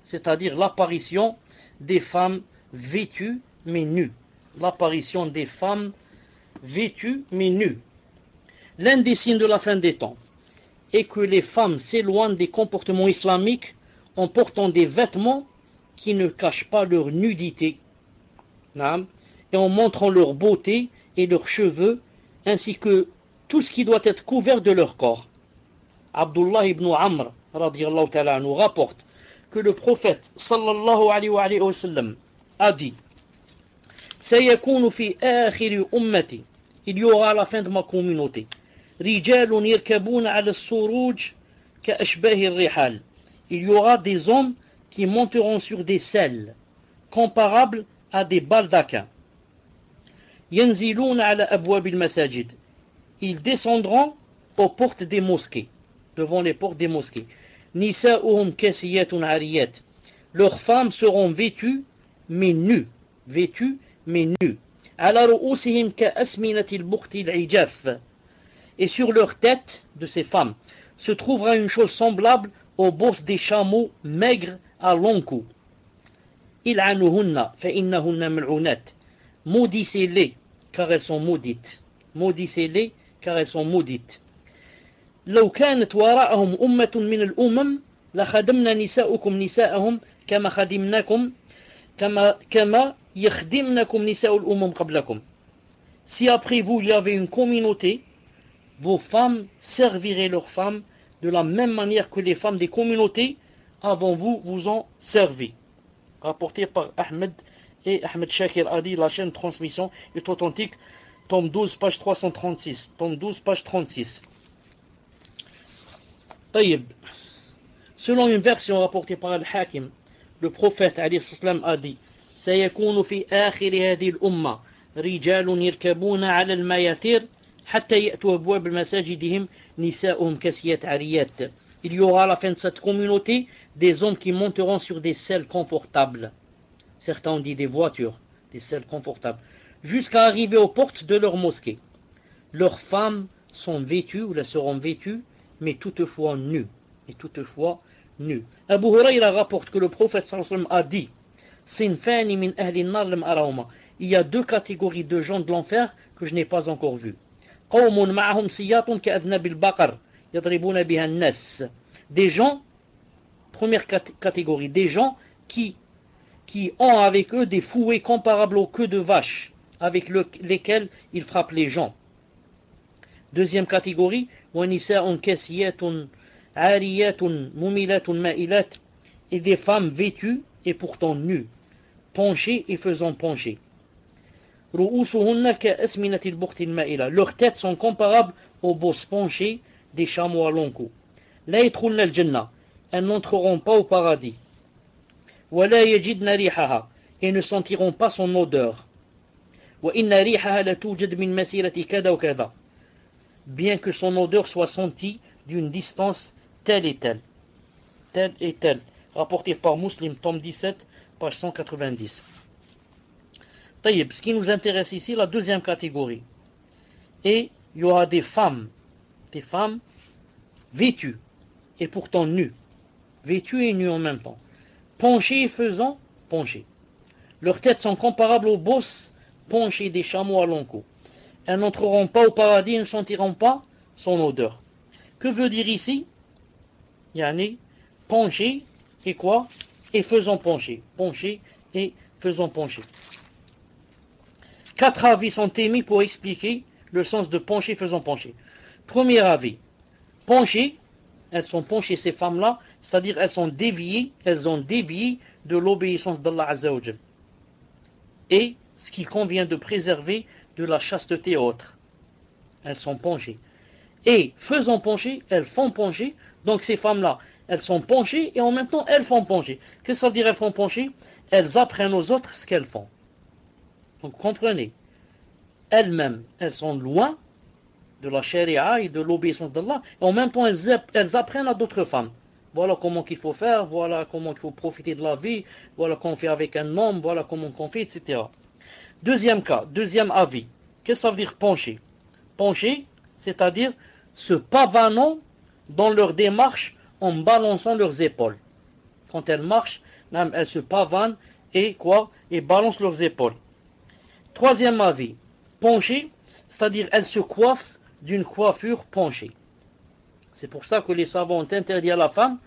C'est-à-dire l'apparition des femmes vêtues mais nues. L'apparition des femmes vêtues mais nues. L'un des signes de la fin des temps est que les femmes s'éloignent des comportements islamiques en portant des vêtements qui ne cachent pas leur nudité, et en montrant leur beauté et leurs cheveux, ainsi que tout ce qui doit être couvert de leur corps. Abdullah ibn Amr radiyallahu ta'ala nous rapporte que le prophète sallallahu alayhi wa sallam a dit: Sayakunu fi akhiri ummati, il y aura à la fin de ma communauté, rijalun yarkabuna ala as-suruj ka ashbahi ar-rihal, il y aura des hommes qui monteront sur des selles comparables à des baldaquins. Yanziluna ala abwab al-masajid, ils descendront aux portes des mosquées, devant les portes des mosquées. Nisa'uhum kasiyatun ariyat, leurs femmes seront vêtues mais nues, Ala ru'usihim ka asminati al-bukhti al-ijaf, et sur leur tête de ces femmes se trouvera une chose semblable aux bosses des chameaux maigres à long cou. Il'anuhunna fa innahunna mal'unat, maudissez-les car elles sont maudites. Maudissez-les car elles sont maudites. لو كانت وراءهم أمة من الأمم لخدمنا نساؤكم نساءهم كما خدمناكم كما يخدمنكم نساء الأمم قبلكم. Si après vous il y avait une communauté, vos femmes serviraient leurs femmes de la même manière que les femmes des communautés avant vous vous ont servi. Rapporté par Ahmed et Ahmed Shakir a dit, la chaîne de transmission est authentique, tome 12, page 336. Tome 12, page 36. Taïb. Selon une version rapportée par Al-Hakim, le prophète alayhi salam a dit: سيكون في آخر هذه الأمة رجال يركبون على المياثير حتى يأتوا أبواب مساجدهم نساؤهم كسيات عريات. Il y aura à la fin de cette communauté des hommes qui monteront sur des selles confortables. Certains ont dit des voitures, des selles confortables, jusqu'à arriver aux portes de leur mosquée. Leurs femmes sont vêtues, ou elles seront vêtues, mais toutefois nues. Abu Hurayra rapporte que le prophète sallallahu alayhi wa sallam a dit: Sinfani min ahli an-nar lam arahuma. Il y a deux catégories de gens de l'enfer que je n'ai pas encore vues. Qawmun ma'ahum siyatun ka'adhnab al-baqar yadribuna biha an-nas. Des gens, première catégorie, des gens qui ont avec eux des fouets comparables aux queues de vache, avec lesquels ils frappent les gens. Deuxième catégorie, wa nisa'un kasiyatun ariyatun mumilatun ma'ilat, et des femmes vêtues et pourtant nues, penchées et faisant pencher. Ru'usuhunna ka'asminati al-bukhti al-ma'ila, leurs têtes sont comparables aux bosses penchées des chameaux à long cou. La yadkhulna al-jannah, elles n'entreront pas au paradis. Wa la yajidna rihaha, et ne sentiront pas son odeur. Wa inna rihaha la tujad min masirati kada wa kada, bien que son odeur soit sentie d'une distance telle et telle. Rapporté par Muslim, tome 17, page 190. Taïb, ce qui nous intéresse ici, la deuxième catégorie. Et il y aura des femmes vêtues, et pourtant nues, vêtues et nues en même temps, penchées et faisant pencher. Leurs têtes sont comparables aux bosses penchées des chameaux à long cou. Elles n'entreront pas au paradis et ne sentiront pas son odeur. Que veut dire ici? Yani, pencher et quoi? Et faisant pencher. Pencher et faisant pencher. 4 avis sont émis pour expliquer le sens de pencher faisant pencher. Premier avis, pencher, elles sont penchées ces femmes-là, c'est-à-dire elles ont dévié de l'obéissance d'Allah Azza wa Jal. Et ce qu'il convient de préserver de la chasteté et autres. Elles sont penchées. Et faisant pencher, elles font pencher, donc ces femmes-là, elles sont penchées et en même temps elles font pencher. Qu'est-ce que ça veut dire elles font pencher? Elles apprennent aux autres ce qu'elles font. Donc comprenez, elles-mêmes, elles sont loin de la charia et de l'obéissance d'Allah, et en même temps elles apprennent à d'autres femmes. Voilà comment qu'il faut faire, voilà comment il faut profiter de la vie, voilà comment on fait avec un homme, voilà comment on fait, etc. Deuxième cas, deuxième avis. Qu'est-ce que ça veut dire pencher? Pencher, c'est-à-dire se pavanant dans leur démarche en balançant leurs épaules. Quand elles marchent, elles se pavanent et quoi? Et balancent leurs épaules. Troisième avis, pencher, c'est-à-dire elles se coiffent d'une coiffure penchée. C'est pour ça que les savants ont interdit à la femme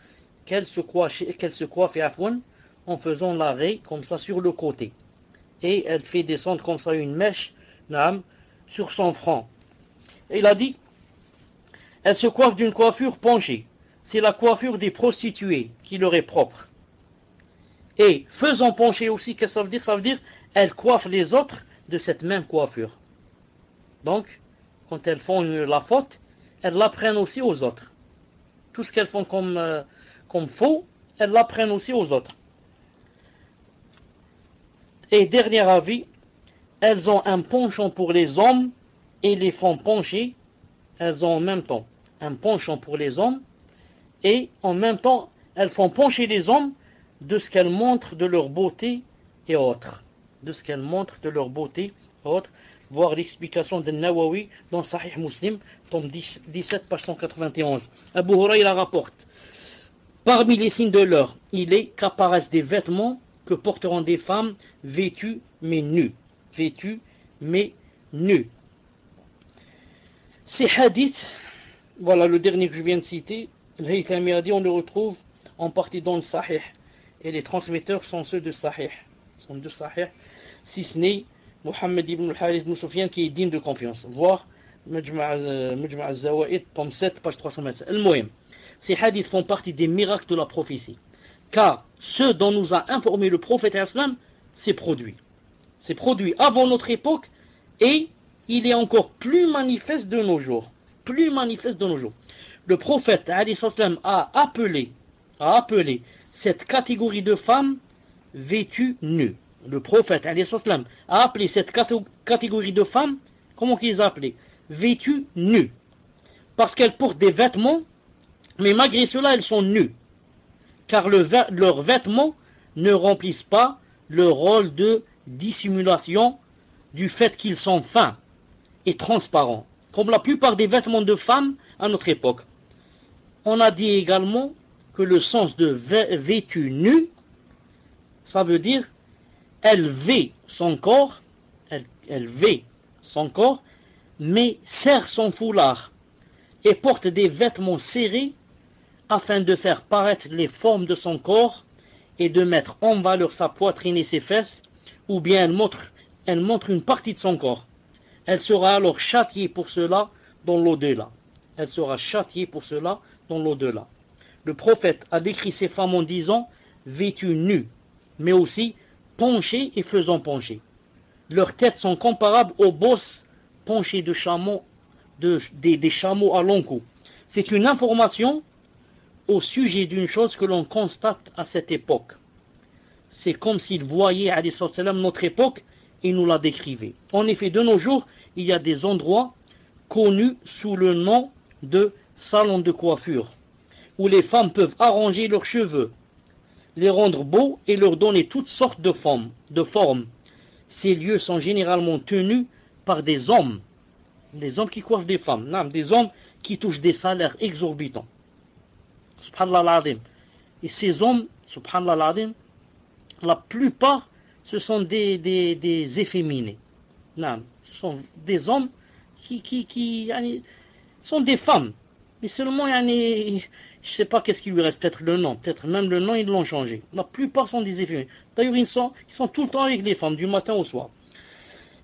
qu'elle se coiffe en faisant l'arrêt comme ça sur le côté. Et elle fait descendre comme ça une mèche sur son front. Et il a dit, elle se coiffe d'une coiffure penchée. C'est la coiffure des prostituées qui leur est propre. Et faisant pencher aussi, qu'est-ce que ça veut dire? Ça veut dire, elles coiffent les autres de cette même coiffure. Donc, quand elles font la faute, elles l'apprennent aussi aux autres. Tout ce qu'elles font comme faux, elles l'apprennent aussi aux autres. Et dernier avis, elles ont un penchant pour les hommes et les font pencher. Elles ont en même temps un penchant pour les hommes et en même temps elles font pencher les hommes de ce qu'elles montrent de leur beauté et autres. De ce qu'elles montrent de leur beauté et autres. Voir l'explication de Nawawi dans Sahih Muslim, tome 17, page 191. Abu Hurayra rapporte, parmi les signes de l'heure, il est qu'apparaissent des vêtements que porteront des femmes vêtues mais nues. Vêtues mais nues. Ces hadiths, voilà le dernier que je viens de citer, l'Haythami a dit, on le retrouve en partie dans le Sahih. Et les transmetteurs sont ceux de Sahih. Si ce n'est Mohammed ibn al-Harith ibn Sufyan qui est digne de confiance. Voir Mujma' al-Zawaid, tome 7, page 327. Al-Muhim. Ces hadiths font partie des miracles de la prophétie. Car ce dont nous a informé le prophète islam, c'est produit. C'est produit avant notre époque et il est encore plus manifeste de nos jours. Plus manifeste de nos jours. Le prophète a appelé cette catégorie de femmes vêtues nues. Le prophète a appelé cette catégorie de femmes, comment qu'ils appelaient? Vêtues nues. Parce qu'elles portent des vêtements, mais malgré cela, elles sont nues. Car leurs vêtements ne remplissent pas le rôle de dissimulation du fait qu'ils sont fins et transparents. Comme la plupart des vêtements de femmes à notre époque. On a dit également que le sens de vêtue nue, ça veut dire elle vêt son corps, mais serre son foulard et porte des vêtements serrés afin de faire paraître les formes de son corps et de mettre en valeur sa poitrine et ses fesses, ou bien elle montre une partie de son corps. Elle sera alors châtiée pour cela dans l'au-delà. Le prophète a décrit ces femmes en disant vêtues nues, mais aussi penchées et faisant pencher. Leurs têtes sont comparables aux bosses penchées de chameaux, des chameaux à long cou. C'est une information au sujet d'une chose que l'on constate à cette époque. C'est comme s'il voyait notre époque et nous la décrivait. En effet, de nos jours, il y a des endroits connus sous le nom de salons de coiffure, où les femmes peuvent arranger leurs cheveux, les rendre beaux et leur donner toutes sortes de formes. Ces lieux sont généralement tenus par des hommes qui coiffent des femmes, des hommes qui touchent des salaires exorbitants. Subhanallah al-Azim. Et ces hommes, subhanallah al-Azim, la plupart, ce sont des efféminés. Non, ce sont des hommes qui sont des femmes. Mais seulement, je ne sais pas qu'est-ce qui lui reste, peut-être le nom. Peut-être même le nom, ils l'ont changé. La plupart sont des efféminés. D'ailleurs, ils sont tout le temps avec les femmes, du matin au soir.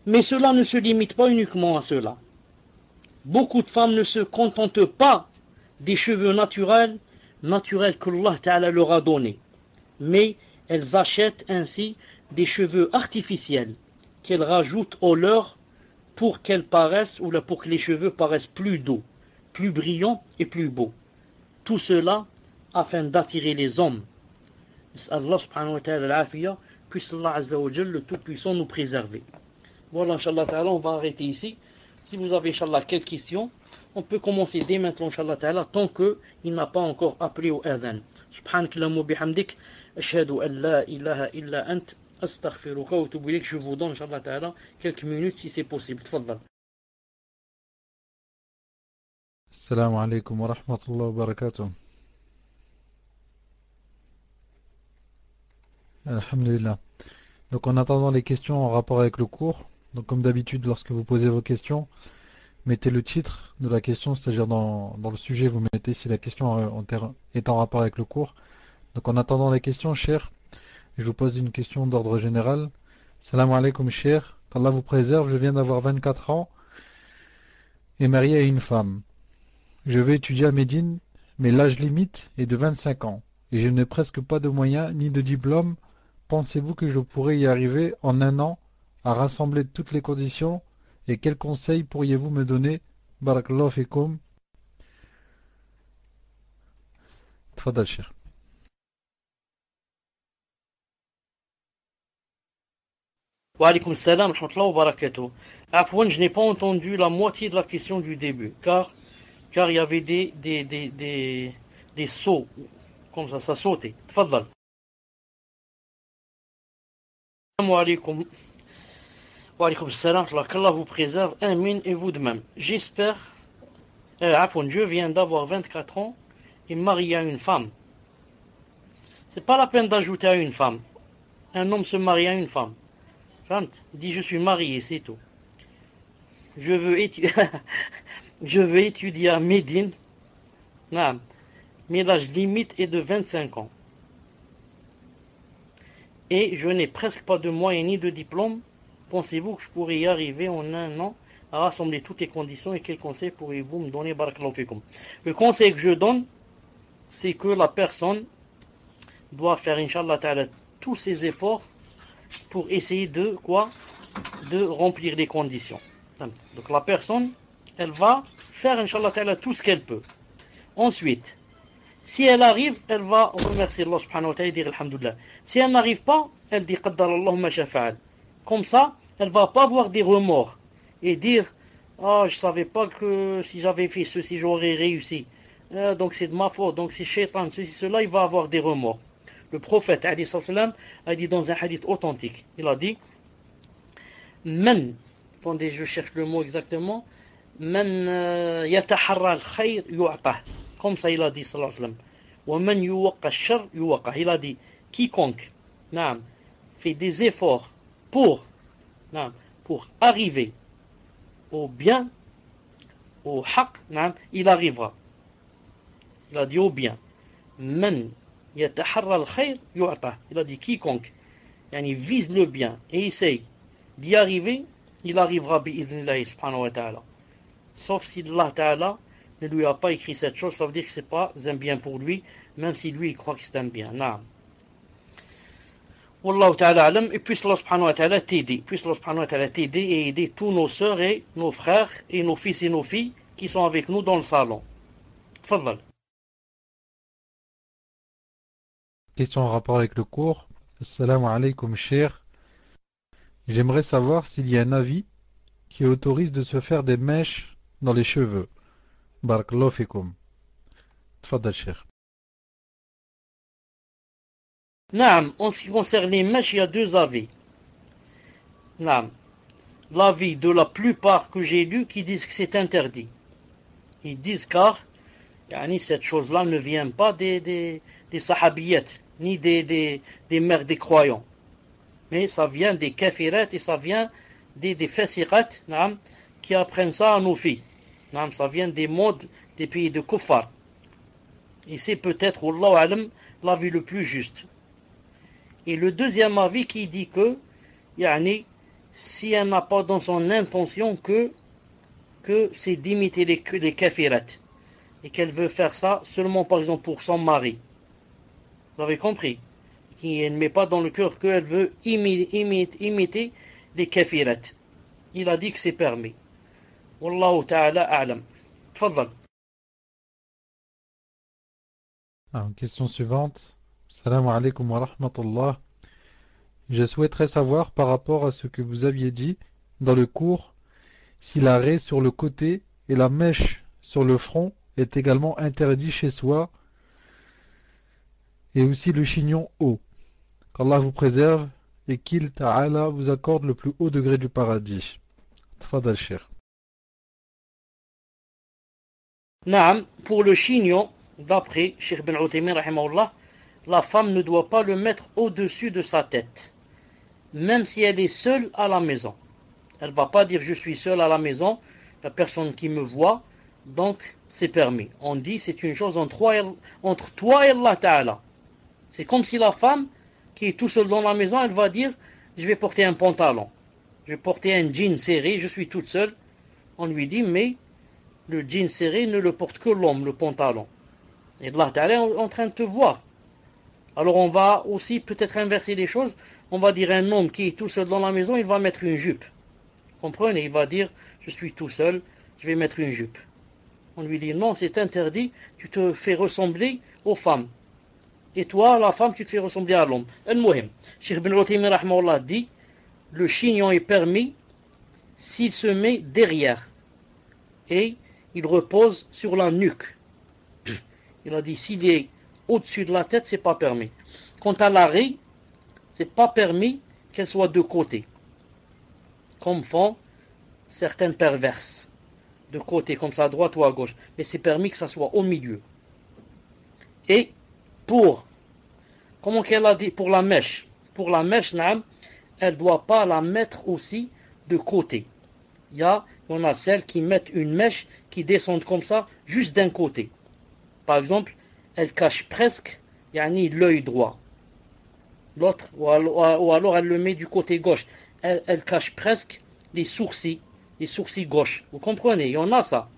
Mais cela ne se limite pas uniquement à cela. Beaucoup de femmes ne se contentent pas des cheveux naturels que Allah Ta'ala leur a donnés. Mais elles achètent ainsi des cheveux artificiels qu'elles rajoutent aux leurs pour qu'elles paraissent, ou pour que les cheveux paraissent plus doux, plus brillants et plus beaux. Tout cela afin d'attirer les hommes. Allah subhanahu wa ta'ala al-afiya, puisse Allah azza wa jalla, le Tout-Puissant, nous préserver. Voilà, Inch'Allah ta'ala, on va arrêter ici. Si vous avez, Inch'Allah, quelques questions, on peut commencer dès maintenant, Inch'Allah ta'ala, tant qu'il n'a pas encore appelé au adhan. Subhanakallahumma bihamdik, ashhadu an la ilaha illa ant, astaghfiruka wa atubu ilayk. Je vous donne, Inch'Allah ta'ala, quelques minutes si c'est possible. Tfaddal. Assalamu alaikum wa rahmatullahi wa barakatuh. Alhamdulillah. Donc en attendant les questions en rapport avec le cours, donc comme d'habitude lorsque vous posez vos questions, mettez le titre de la question, c'est-à-dire dans le sujet vous mettez si la question est en rapport avec le cours. Donc en attendant les questions, cher, je vous pose une question d'ordre général. Salam alaikum cher, qu'Allah vous préserve, je viens d'avoir 24 ans et marié à une femme. Je vais étudier à Médine, mais l'âge limite est de 25 ans et je n'ai presque pas de moyens ni de diplôme. Pensez-vous que je pourrais y arriver en un an à rassembler toutes les conditions et quels conseils pourriez-vous me donner? Barakallahu fikum. Tfadal cher. Wa alaykum salam wa rahmatullahi wa barakatuh. Afwan, je n'ai pas entendu la moitié de la question du début, car il y avait des sauts, comme ça sautait. Tfaddal. Wa alaykum salam, qu'Allah vous préserve, amin, et vous de même. J'espère, Afwan, je viens d'avoir 24 ans et marié à une femme. C'est pas la peine d'ajouter à une femme. Un homme se marie à une femme. Il dit je suis marié, c'est tout. Je veux étudier à Médine. Non. Mais l'âge limite est de 25 ans. Et je n'ai presque pas de moyens ni de diplôme. Pensez-vous que je pourrais y arriver en un an à rassembler toutes les conditions et quels conseils pourriez-vous me donner? Barakallahu fikum. Le conseil que je donne, c'est que la personne doit faire, Inch'Allah ta'ala, tous ses efforts pour essayer de remplir les conditions. Donc la personne, elle va faire, Inch'Allah ta'ala, tout ce qu'elle peut. Ensuite, si elle arrive, elle va remercier Allah subhanahu wa ta'ala et dire alhamdulillah. Si elle n'arrive pas, elle dit qaddar Allah ma shafa'al. Comme ça, elle va pas avoir des remords et dire je savais pas que si j'avais fait ceci, j'aurais réussi. Donc c'est de ma faute, donc c'est shaitan, ceci, cela, il va avoir des remords. Le prophète a dit dans un hadith authentique, il a dit attendez, je cherche le mot exactement, yataharra al-khayr yu'tah. Comme ça il a dit sallallahu alayhi wa sallam. Wa man yuwaqqa ash-sharr yuwaqqa. Il a dit quiconque fait des efforts pour arriver au bien, au haqq, il arrivera. Il a dit au bien. Man yataharra al-khayr yu'tah. Il a dit quiconque vise le bien et essaye d'y arriver, il arrivera bi'idhnillahi subhanahu wa ta'ala. Sauf si Allah ta'ala ne lui a pas écrit cette chose, ça veut dire que c'est pas un bien pour lui, même si lui il croit que c'est un bien. Naam. Wallahu ta'ala alam, et puisse Allah subhanahu wa ta'ala t'aider. Puisse Allah subhanahu wa ta'ala t'aider et aider tous nos sœurs et nos frères et nos fils et nos filles qui sont avec nous dans le salon. Tfaddal. Question en rapport avec le cours. Assalamu alaikum cher. J'aimerais savoir s'il y a un avis qui autorise de se faire des mèches dans les cheveux. Barakallahu fikum. Tfaddal cher. Naam, en ce qui concerne les mèches, il y a deux avis. Naam. L'avis de la plupart que j'ai lu qui disent que c'est interdit. Ils disent car Yani cette chose-là ne vient pas des sahabiyettes, ni des mères des croyants. Mais ça vient des kafirat et ça vient des fasiqat, qui apprennent ça à nos filles. Ça vient des modes des pays de kuffar. Et c'est peut-être, Wallahu alam, l'avis le plus juste. Et le deuxième avis qui dit que, yani, si elle n'a pas dans son intention que c'est d'imiter les kafirat, et qu'elle veut faire ça seulement par exemple pour son mari. Vous avez compris? Qui ne met pas dans le cœur qu'elle veut imiter les kafirat. Il a dit que c'est permis. Wallahu ta'ala a'lam. Tfadal. Question suivante. Salam alaikum wa rahmatullah. Je souhaiterais savoir par rapport à ce que vous aviez dit dans le cours, si la raie sur le côté et la mèche sur le front est également interdit chez soi, et aussi le chignon haut. Qu'Allah vous préserve et qu'il ta'ala vous accorde le plus haut degré du paradis. Tfadal Cheikh. Naam, pour le chignon, d'après Cheikh Ben Uthaymin rahimahullah, la femme ne doit pas le mettre au-dessus de sa tête, même si elle est seule à la maison. Elle ne va pas dire je suis seule à la maison, il n'y a personne qui me voit, donc c'est permis. On dit c'est une chose entre toi et Allah Ta'ala. C'est comme si la femme qui est tout seule dans la maison, elle va dire je vais porter un pantalon, je vais porter un jean serré, je suis toute seule. On lui dit mais le jean serré ne le porte que l'homme, le pantalon. Et Allah Ta'ala est en train de te voir. Alors on va aussi peut-être inverser les choses. On va dire un homme qui est tout seul dans la maison, il va mettre une jupe. Comprenez? Il va dire je suis tout seul, je vais mettre une jupe. On lui dit non, c'est interdit, tu te fais ressembler aux femmes. Et toi, la femme, tu te fais ressembler à l'homme. Al-Muhim. Cheikh Ben Uthaymin rahimahullah dit le chignon est permis s'il se met derrière et il repose sur la nuque. Il a dit s'il est au-dessus de la tête, c'est pas permis. Quant à la raie, c'est pas permis qu'elle soit de côté, comme font certaines perverses, de côté, comme ça à droite ou à gauche. Mais c'est permis que ça soit au milieu. Et comment qu'elle a dit, pour la mèche, elle ne doit pas la mettre aussi de côté. Il y en a celles qui mettent une mèche qui descend comme ça, juste d'un côté. Par exemple, elle cache presque l'œil droit. L'autre, ou alors elle le met du côté gauche. Elle cache presque les sourcils gauche. Vous comprenez? Il y en a ça.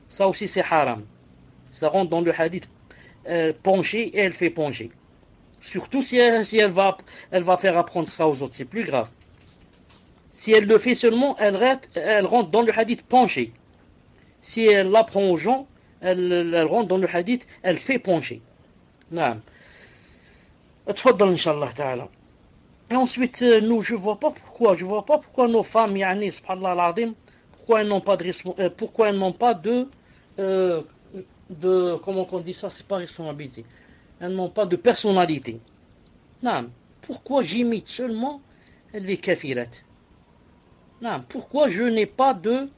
Ça aussi c'est haram. Ça rentre dans le hadith pencher et elle fait pencher. Surtout si elle va faire apprendre ça aux autres, c'est plus grave. Si elle le fait seulement, elle rentre dans le hadith pencher. Si elle l'apprend aux gens, elle rentre dans le hadith, elle fait pencher. Naam. Tfaddal inshallah ta'ala. Et ensuite, nous, je vois pas pourquoi nos femmes, subhanallah al-azim, pourquoi elles n'ont pas de comment on dit ça, c'est pas responsabilité. Elles n'ont pas de personnalité. Non. Pourquoi j'imite seulement les kafirat? Non. Pourquoi je n'ai pas de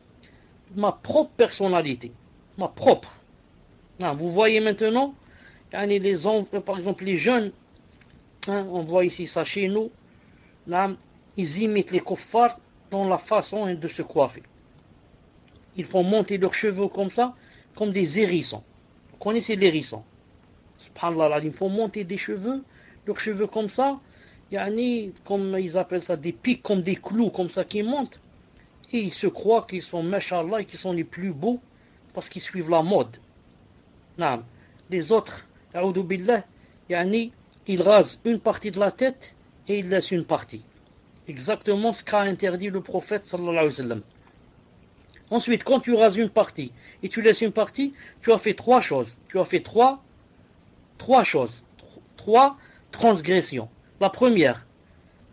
ma propre personnalité, ma propre? Non. Vous voyez maintenant, par exemple les jeunes, on voit ici ça chez nous, ils imitent les kuffars dans la façon de se coiffer. Ils font monter leurs cheveux comme ça, comme des hérissons. Vous connaissez l'hérisson? Subhanallah, ils font monter leurs cheveux comme ça, comme ils appellent ça, des pics, comme des clous, comme ça, qui montent. Et ils se croient qu'ils sont, mashallah, et qu'ils sont les plus beaux, parce qu'ils suivent la mode. Les autres, a'oudou billah, ils rasent une partie de la tête, et ils laissent une partie. Exactement ce qu'a interdit le prophète, sallallahu alayhi wa sallam. Ensuite, quand tu rases une partie, et tu laisses une partie, tu as fait trois choses. Tu as fait trois transgressions. La première,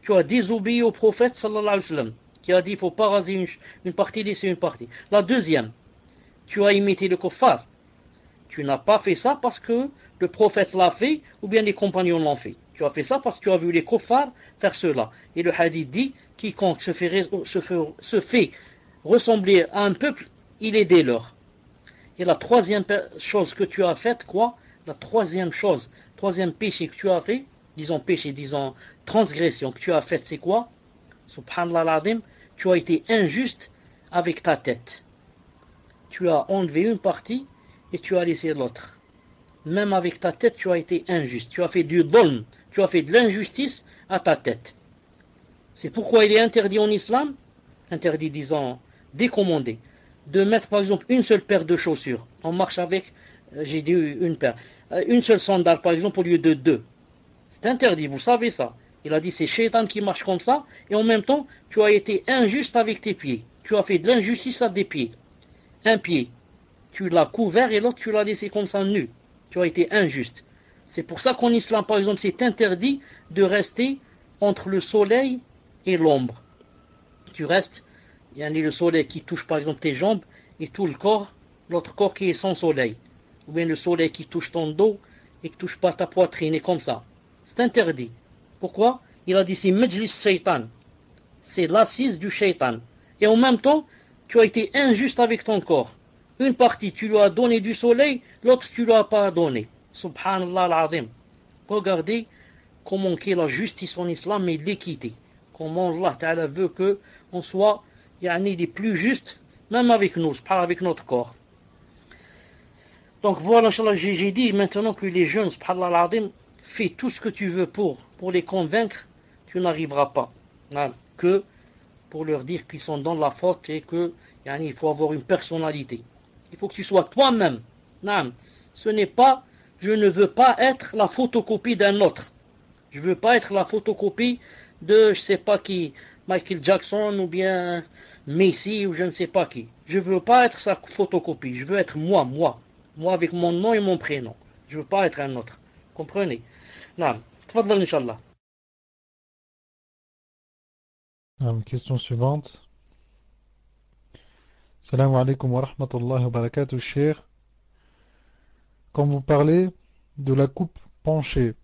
tu as désobéi au prophète sallallahu alayhi wa sallam, qui a dit il ne faut pas raser une partie, laisser une partie. La deuxième, tu as imité le kuffar. Tu n'as pas fait ça parce que le prophète l'a fait ou bien les compagnons l'ont fait. Tu as fait ça parce que tu as vu les kuffars faire cela. Et le hadith dit quiconque se fait ressembler à un peuple, il est des leurs. Et la troisième chose que tu as faite, quoi? La troisième chose, troisième péché que tu as fait, disons péché, disons transgression que tu as faite, c'est quoi? Subhanallah al-Azim, tu as été injuste avec ta tête. Tu as enlevé une partie et tu as laissé l'autre. Même avec ta tête, tu as été injuste. Tu as fait du dhulm, tu as fait de l'injustice à ta tête. C'est pourquoi il est interdit en islam, interdit, disons, décommandé, de mettre par exemple une seule paire de chaussures. On marche avec, j'ai dit une paire, une seule sandale par exemple au lieu de deux. C'est interdit, vous savez ça. Il a dit c'est Shaitan qui marche comme ça, et en même temps, tu as été injuste avec tes pieds. Tu as fait de l'injustice à tes pieds. Un pied, tu l'as couvert et l'autre tu l'as laissé comme ça nu. Tu as été injuste. C'est pour ça qu'en islam, par exemple, c'est interdit de rester entre le soleil et l'ombre. Tu restes, il y a le soleil qui touche par exemple tes jambes et tout le corps, l'autre corps qui est sans soleil. Ou bien le soleil qui touche ton dos et qui ne touche pas ta poitrine et comme ça. C'est interdit. Pourquoi? Il a dit c'est Majlis Shaitan. C'est l'assise du Shaitan. Et en même temps, tu as été injuste avec ton corps. Une partie, tu lui as donné du soleil, l'autre, tu ne lui as pas donné. Subhanallah al-Azim. Regardez comment qu'est la justice en islam et l'équité. Comment Allah Ta'ala veut qu'on soit les plus justes, même avec nous, avec notre corps. Donc voilà, Inch'Allah, j'ai dit maintenant que les jeunes, subhanallah al-Azim, fais tout ce que tu veux pour les convaincre, tu n'arriveras pas. Que pour leur dire qu'ils sont dans la faute et qu'il faut avoir une personnalité. Il faut que tu sois toi-même. Ce n'est pas, je ne veux pas être la photocopie d'un autre. Je ne veux pas être la photocopie de, je ne sais pas qui, Michael Jackson ou bien Messi ou je ne sais pas qui. Je ne veux pas être sa photocopie. Je veux être moi. Moi avec mon nom et mon prénom. Je ne veux pas être un autre. Comprenez? Tfaddal, Inch'Allah. Question suivante. Salam alaikum wa rahmatullahi wa barakatuh, cher. Quand vous parlez de la coupe penchée,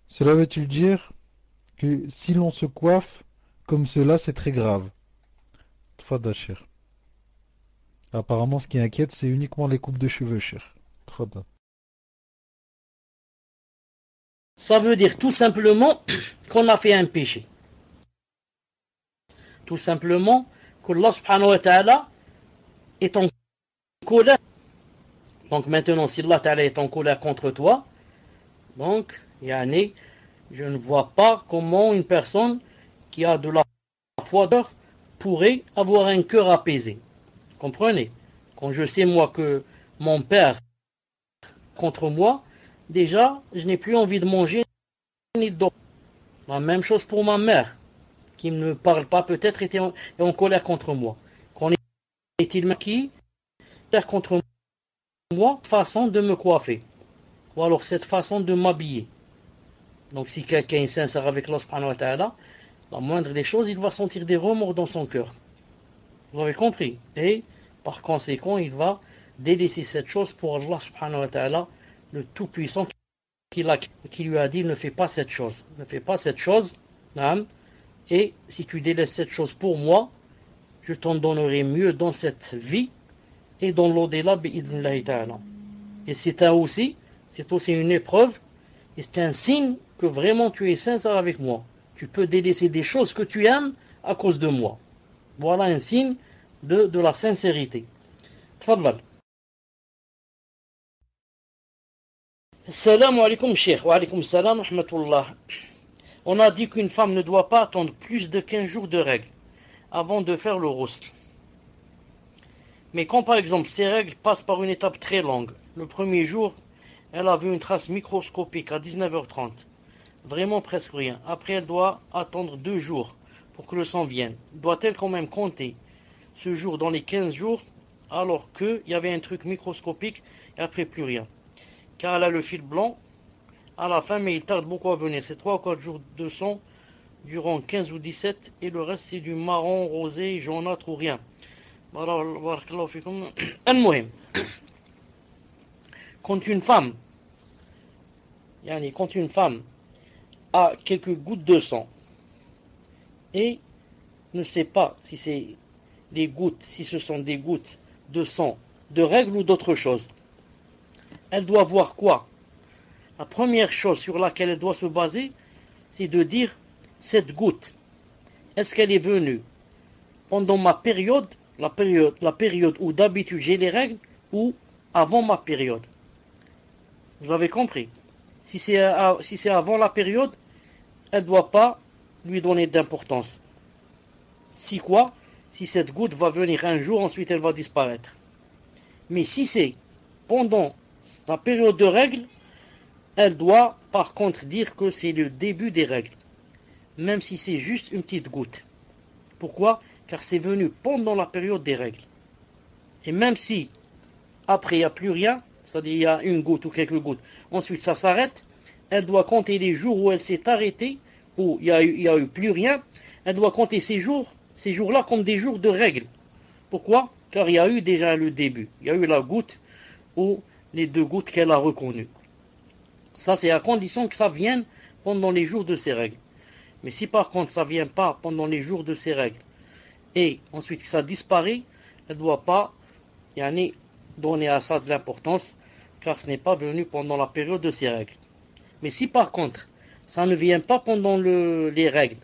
cela veut-il dire que si l'on se coiffe comme cela, c'est très grave? Tfadda, cher. Apparemment, ce qui inquiète, c'est uniquement les coupes de cheveux, cher. Tfadda. Ça veut dire tout simplement qu'on a fait un péché. Tout simplement qu'Allah subhanahu wa ta'ala est en colère. Donc maintenant, si Allah ta'ala est en colère contre toi, donc, je ne vois pas comment une personne qui a de la foi pourrait avoir un cœur apaisé. Comprenez? Quand je sais moi que mon père contre moi, déjà, je n'ai plus envie de manger ni de dormir. La même chose pour ma mère, qui ne me parle pas peut-être est en colère contre moi. Qu'en est-il qui est contre moi, façon de me coiffer, ou alors cette façon de m'habiller. Donc si quelqu'un est sincère avec Allah subhanahu wa ta'ala, la moindre des choses, il va sentir des remords dans son cœur. Vous avez compris? Et par conséquent, il va délaisser cette chose pour Allah subhanahu wa ta'ala, le Tout-Puissant, qui lui a dit ne fais pas cette chose. Ne fais pas cette chose. Et si tu délaisses cette chose pour moi, je t'en donnerai mieux dans cette vie et dans l'au-delà bi'idhnillahi ta'ala. Et c'est aussi une épreuve et c'est un signe que vraiment tu es sincère avec moi. Tu peux délaisser des choses que tu aimes à cause de moi. Voilà un signe de la sincérité. Tfadlal. Salam alaikum, cheikh. Wa alaikum salam, rahmatullah. On a dit qu'une femme ne doit pas attendre plus de 15 jours de règles avant de faire le ghusl. Mais quand par exemple ces règles passent par une étape très longue, le premier jour, elle a vu une trace microscopique à 19h30. Vraiment presque rien. Après, elle doit attendre 2 jours pour que le sang vienne. Doit-elle quand même compter ce jour dans les 15 jours alors qu'il y avait un truc microscopique et après plus rien? Car elle a le fil blanc à la fin, mais il tarde beaucoup à venir. C'est 3 ou 4 jours de sang durant 15 ou 17 et le reste c'est du marron, rosé, jaunâtre ou rien. Quand une femme a quelques gouttes de sang et ne sait pas si c'est si ce sont des gouttes de sang de règles ou d'autre chose. Elle doit voir quoi? La première chose sur laquelle elle doit se baser, c'est de dire, cette goutte, est-ce qu'elle est venue pendant ma période, la période où d'habitude j'ai les règles, ou avant ma période? Vous avez compris? Si c'est avant la période, elle ne doit pas lui donner d'importance. Si quoi? Si cette goutte va venir un jour, ensuite elle va disparaître. Mais si c'est pendant sa période de règles, elle doit par contre dire que c'est le début des règles, même si c'est juste une petite goutte. Pourquoi? Car c'est venu pendant la période des règles. Et même si après il n'y a plus rien, c'est-à-dire il y a une goutte ou quelques gouttes, ensuite ça s'arrête, elle doit compter les jours où elle s'est arrêtée, où il n'y a eu plus rien, elle doit compter ces jours-là comme des jours de règles. Pourquoi? Car il y a eu déjà le début, il y a eu la goutte ou les deux gouttes qu'elle a reconnues. Ça c'est à condition que ça vienne pendant les jours de ces règles. Mais si par contre ça ne vient pas pendant les jours de ces règles, et ensuite que ça disparaît, elle ne doit pas donner à ça de l'importance, car ce n'est pas venu pendant la période de ces règles. Mais si par contre, ça ne vient pas pendant les règles,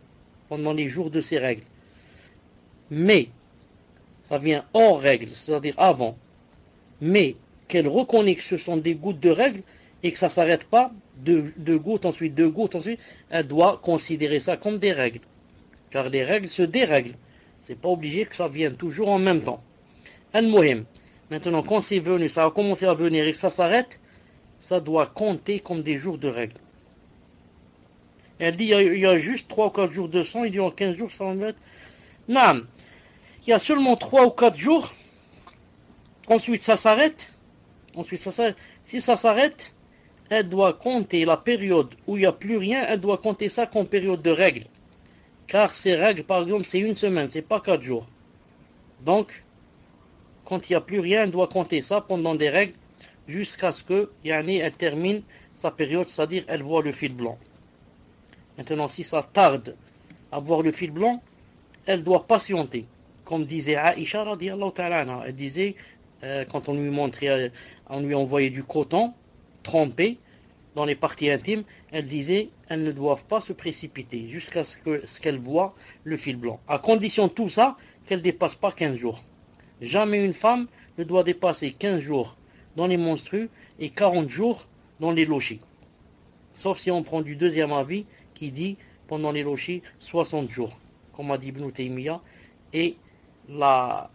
pendant les jours de ces règles, mais ça vient hors règles, c'est-à-dire avant, mais qu'elle reconnaît que ce sont des gouttes de règles, et que ça ne s'arrête pas, deux gouttes, ensuite, elle doit considérer ça comme des règles. Car les règles se dérèglent. C'est pas obligé que ça vienne toujours en même temps. Al-Muhim. Maintenant, quand c'est venu, ça a commencé à venir et que ça s'arrête, ça doit compter comme des jours de règles. Elle dit, il y a juste 3 ou 4 jours de sang, il dit en 15 jours, ça va mettre. Non, il y a seulement 3 ou 4 jours, ensuite ça s'arrête. Si ça s'arrête, elle doit compter la période où il n'y a plus rien, elle doit compter ça comme période de règles. Car ces règles, par exemple, c'est une semaine, c'est pas 4 jours. Donc, quand il n'y a plus rien, elle doit compter ça pendant des règles jusqu'à ce que elle termine sa période, c'est-à-dire elle voit le fil blanc. Maintenant, si ça tarde à voir le fil blanc, elle doit patienter. Comme disait Aïcha, radiyallahu ta'ala anha, elle disait, quand on lui envoyait du coton trempé dans les parties intimes, elle disait, elles ne doivent pas se précipiter jusqu'à ce qu'elle voit le fil blanc. À condition tout ça, qu'elle ne dépasse pas 15 jours. Jamais une femme ne doit dépasser 15 jours dans les menstrues et 40 jours dans les lochis. Sauf si on prend du deuxième avis qui dit pendant les lochis 60 jours, comme a dit Ibn Taymiyyah, et l'a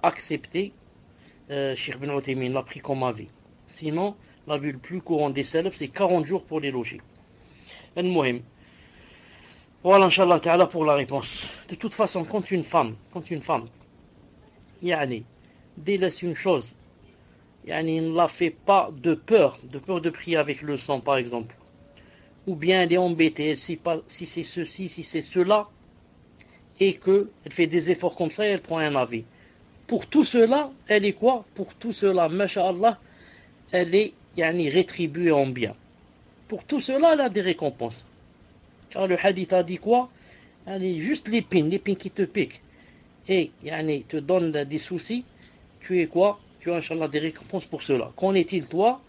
accepté, Cheikh Ibn Taymiyyah l'a pris comme avis. Sinon, la vue le plus courant des salafs, c'est 40 jours pour les lochis. Al-Muhim. Voilà, Inch'Allah Ta'ala, pour la réponse. De toute façon, quand une femme délaisse une chose, ne la fait pas de peur de prier avec le sang par exemple, ou bien elle est embêtée, elle ne sait pas si c'est ceci, si c'est cela, et qu'elle fait des efforts comme ça et elle prend un avis. Pour tout cela, elle est quoi? Pour tout cela, masha'Allah, elle est rétribuée en bien. Pour tout cela, elle a des récompenses. Car le hadith a dit quoi? Juste l'épine qui te pique, et te donne des soucis, tu es quoi? Tu as, Inch'Allah, des récompenses pour cela. Qu'en est-il, toi?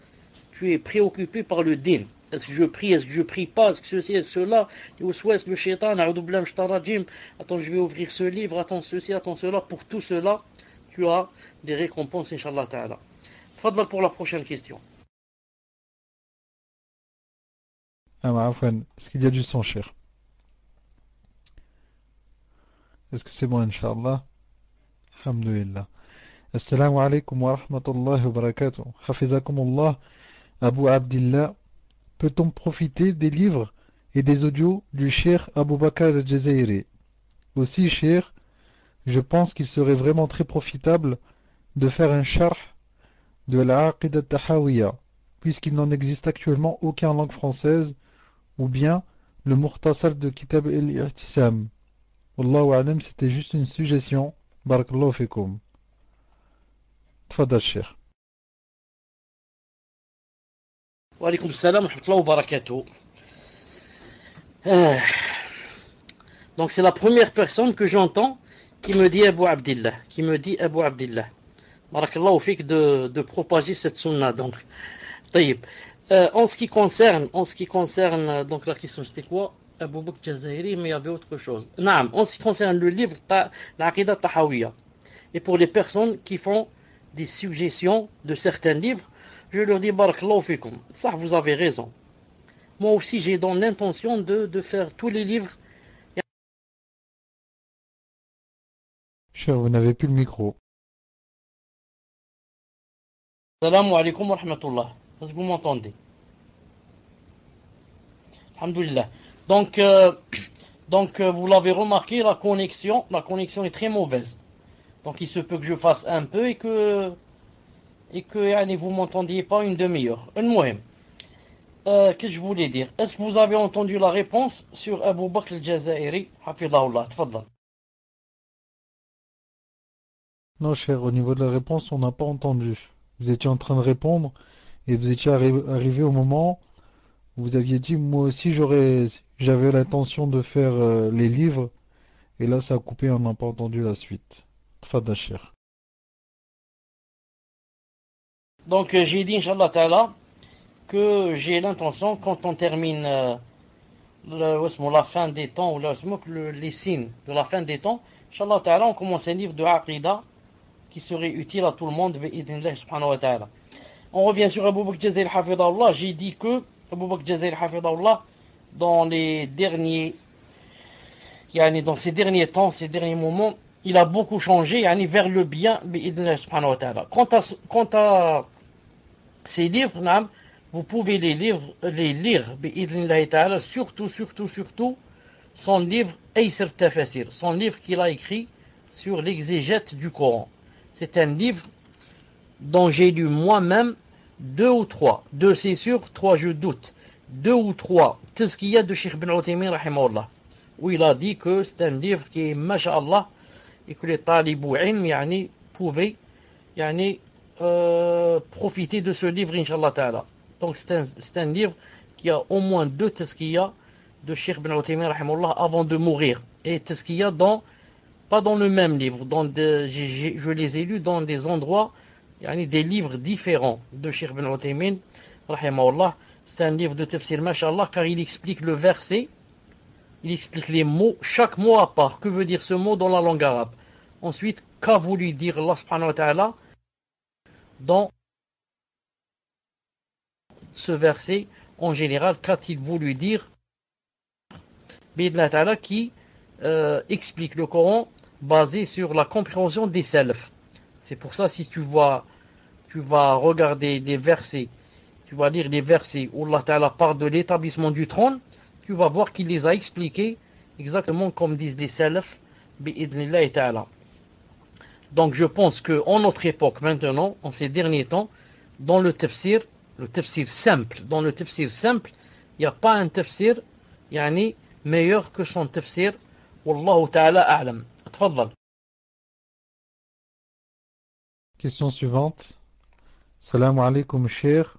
Tu es préoccupé par le din. Est-ce que je prie? Est-ce que je prie pas? Est-ce que ceci, est-ce cela? Est-ce le shaitan? Attends, je vais ouvrir ce livre. Attends, ceci, attends, cela. Pour tout cela, tu as des récompenses, Inch'Allah Ta'ala. Tfadal pour la prochaine question. Est-ce qu'il y a du son, cher? Est-ce que c'est bon, Inch'Allah? Alhamdulillah. Assalamu alaikum wa rahmatullahi wa barakatuh. Hafizakumullah. Abu Abdillah. Peut-on profiter des livres et des audios du Cheikh Abu Bakr al-Jazairi? Aussi, Cheikh, je pense qu'il serait vraiment très profitable de faire un sharh de l'Aqid al-Tahawiyya, puisqu'il n'en existe actuellement aucun en langue française, ou bien le Mukhtasar de Kitab al-I'tisam. Wallahu a'lam, c'était juste une suggestion. Barakallahu fikum. Tfadal, Cheikh. Wa alaykoum salam wa rahmatullahi wa barakatuh. Donc c'est la première personne que j'entends qui me dit Abu Abdillah. Barakallahu fik de propager cette sunna donc. طيب. En ce qui concerne donc la question c'était quoi? Abu Bakr Jazairi, mais il y avait autre chose. Naam, en ce qui concerne le livre l'Aqidah Tahawiyya. Et pour les personnes qui font des suggestions de certains livres, je leur dis barakallahu fikum. Ça, vous avez raison. Moi aussi, j'ai dans l'intention de faire tous les livres. Cher, vous n'avez plus le micro. Assalamu alaikum wa rahmatullah. Est-ce que vous m'entendez? Alhamdulillah. Donc, vous l'avez remarqué, la connexion est très mauvaise. Donc, il se peut que je fasse un peu et que yani, vous m'entendiez pas une demi-heure. Qu'est-ce que je voulais dire? Est-ce que vous avez entendu la réponse sur Abu Bakr al-Jazairi? Hafidahullah, tfaddal. Non, cher, au niveau de la réponse, on n'a pas entendu. Vous étiez en train de répondre et vous étiez arrivé au moment où vous aviez dit, moi aussi, j'avais l'intention de faire les livres. Et là, ça a coupé, on n'a pas entendu la suite. Tfadal, cher. Donc, j'ai dit, Inch'Allah Ta'ala, que j'ai l'intention, quand on termine la fin des temps, ou les signes de la fin des temps, Inch'Allah Ta'ala, on commence un livre de Aqidah qui serait utile à tout le monde, bi'idhnillah subhanahu wa ta'ala. On revient sur Abu Bakr Jazairi hafidahullah. J'ai dit que Abu Bakr Jazairi hafidahullah, dans ces derniers temps, ces derniers moments, il a beaucoup changé, vers le bien, bi'idhnillah subhanahu wa ta'ala. Quant à ces livres, vous pouvez les lire, bi'idhnillah ta'ala, surtout, son livre Aysir Tafasir, son livre qu'il a écrit sur l'exégète du Coran. C'est un livre dont j'ai lu moi-même 2 ou 3. 2 c'est sûr, 3 je doute. 2 ou 3 Tazkiyat de Cheikh Ibn Uthaymin rahimahullah, où il a dit que c'est un livre qui est masha'Allah et que les talibou ilm pouvaient profiter de ce livre inshallah ta'ala. Donc c'est un livre qui a au moins 2 Tazkiyat de Cheikh Ibn Uthaymin rahimahullah avant de mourir. Et Tazkiyat pas dans le même livre, je les ai lus dans des endroits, des livres différents de Cheikh Ibn Uthaymin, rahimahullah. C'est un livre de tafsir, mashallah, car il explique le verset, il explique les mots, chaque mot à part, que veut dire ce mot dans la langue arabe. Ensuite, qu'a voulu dire Allah subhanahu wa ta'ala dans ce verset, en général, qu'a-t-il voulu dire, bi'idhnillah ta'ala, qui explique le Coran basé sur la compréhension des salafs. C'est pour ça, si tu vas regarder des versets, tu vas lire les versets où Allah Ta'ala parle de l'établissement du trône, tu vas voir qu'il les a expliqués exactement comme disent les salafs, bi'idhnillah ta'ala. Donc je pense qu'en notre époque maintenant, en ces derniers temps, dans le tafsir simple, il n'y a pas un tafsir meilleur que son tafsir. Wallahu ta'ala a'lam. Tfaddal. Question suivante. Salam alaikum, cher.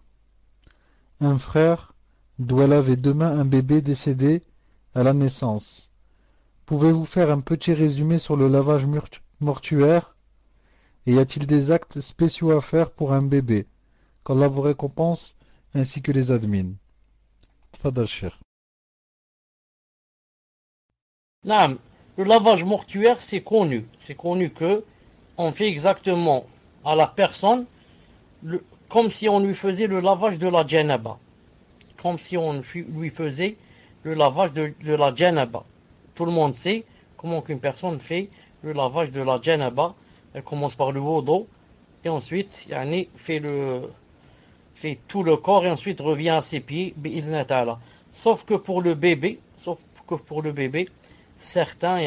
Un frère doit laver demain un bébé décédé à la naissance. Pouvez-vous faire un petit résumé sur le lavage mortuaire? Et y a-t-il des actes spéciaux à faire pour un bébé? Qu'Allah vous récompense, ainsi que les admins. Tfadal, cher. Naam, le lavage mortuaire, c'est connu. C'est connu que on fait exactement à la personne comme si on lui faisait le lavage de la janaba. Comme si on lui faisait le lavage de la janaba. Tout le monde sait comment qu'une personne fait le lavage de la janaba. Elle commence par le wudu et ensuite fait tout le corps et ensuite revient à ses pieds, bi'idhnillah ta'ala. Sauf que pour le bébé, certains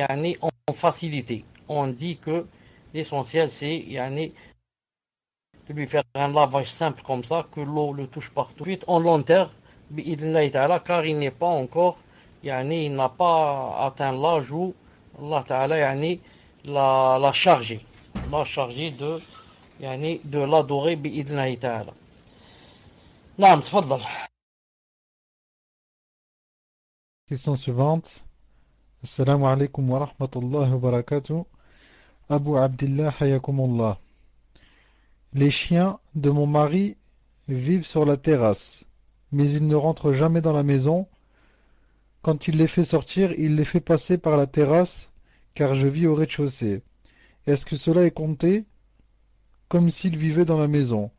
ont facilité. On dit que l'essentiel c'est de lui faire un lavage simple comme ça, que l'eau le touche partout. Ensuite on l'enterre, bi'idhnillah ta'ala, car il n'est pas encore, il n'a pas atteint l'âge où Allah ta'ala l'a chargé de l'adorer bi'idhnillah ta'ala. Naam, tfaddal. Question suivante. Assalamu alaikum wa rahmatullahi wa barakatuh. Abu Abdillah hayakumullah. Les chiens de mon mari vivent sur la terrasse, mais ils ne rentrent jamais dans la maison. Quand il les fait sortir, il les fait passer par la terrasse, car je vis au rez-de-chaussée. Est-ce que cela est compté comme s'ils vivaient dans la maison?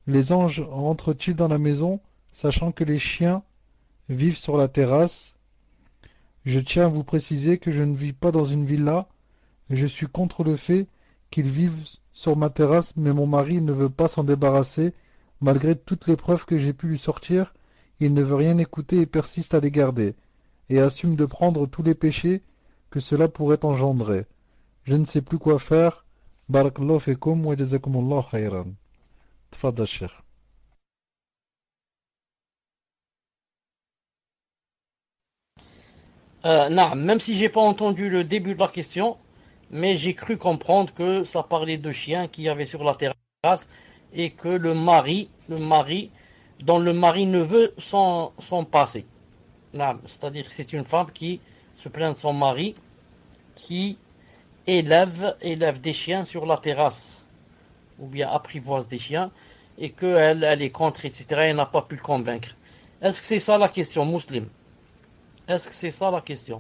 Les anges rentrent-ils dans la maison, sachant que les chiens vivent sur la terrasse? Je tiens à vous préciser que je ne vis pas dans une villa, et je suis contre le fait qu'ils vivent sur ma terrasse, mais mon mari ne veut pas s'en débarrasser. Malgré toutes les preuves que j'ai pu lui sortir, il ne veut rien écouter et persiste à les garder, et assume de prendre tous les péchés que cela pourrait engendrer. Je ne sais plus quoi faire. Barakallahu fikum wa jazakumullahu khayran. Tfadal Cheikh. Non, même si j'ai pas entendu le début de la question, mais j'ai cru comprendre que ça parlait de chiens qu'il y avait sur la terrasse et que dont le mari ne veut s'en passer. Non, c'est-à-dire que c'est une femme qui se plaint de son mari qui élève des chiens sur la terrasse ou bien apprivoise des chiens et qu'elle elle est contre, etc. et n'a pas pu le convaincre. Est-ce que c'est ça la question, Muslim? Est-ce que c'est ça la question?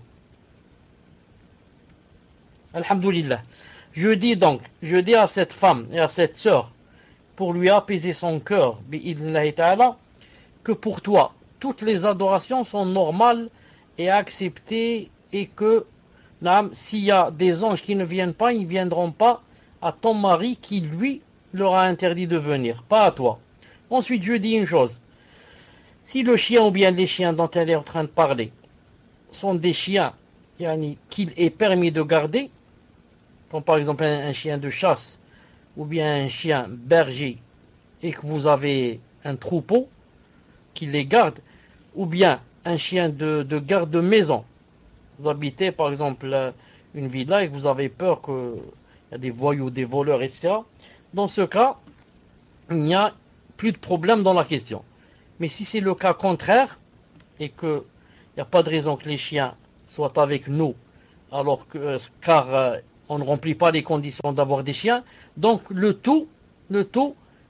Alhamdulillah. Je dis à cette femme et à cette sœur, pour lui apaiser son cœur, bi'idhnillahi ta'ala, que pour toi, toutes les adorations sont normales et acceptées et que, s'il y a des anges qui ne viennent pas, ils ne viendront pas à ton mari qui, lui, leur a interdit de venir, pas à toi. Ensuite, je dis une chose. Si le chien ou bien les chiens dont elle est en train de parler sont des chiens qu'il est permis de garder, comme par exemple un chien de chasse ou bien un chien berger et que vous avez un troupeau qui les garde, ou bien un chien de garde de maison. Vous habitez par exemple une villa et que vous avez peur qu'il y a des voyous, des voleurs, etc. Dans ce cas, il n'y a plus de problème dans la question. Mais si c'est le cas contraire et qu'il n'y a pas de raison que les chiens soient avec nous, car on ne remplit pas les conditions d'avoir des chiens, donc le tout,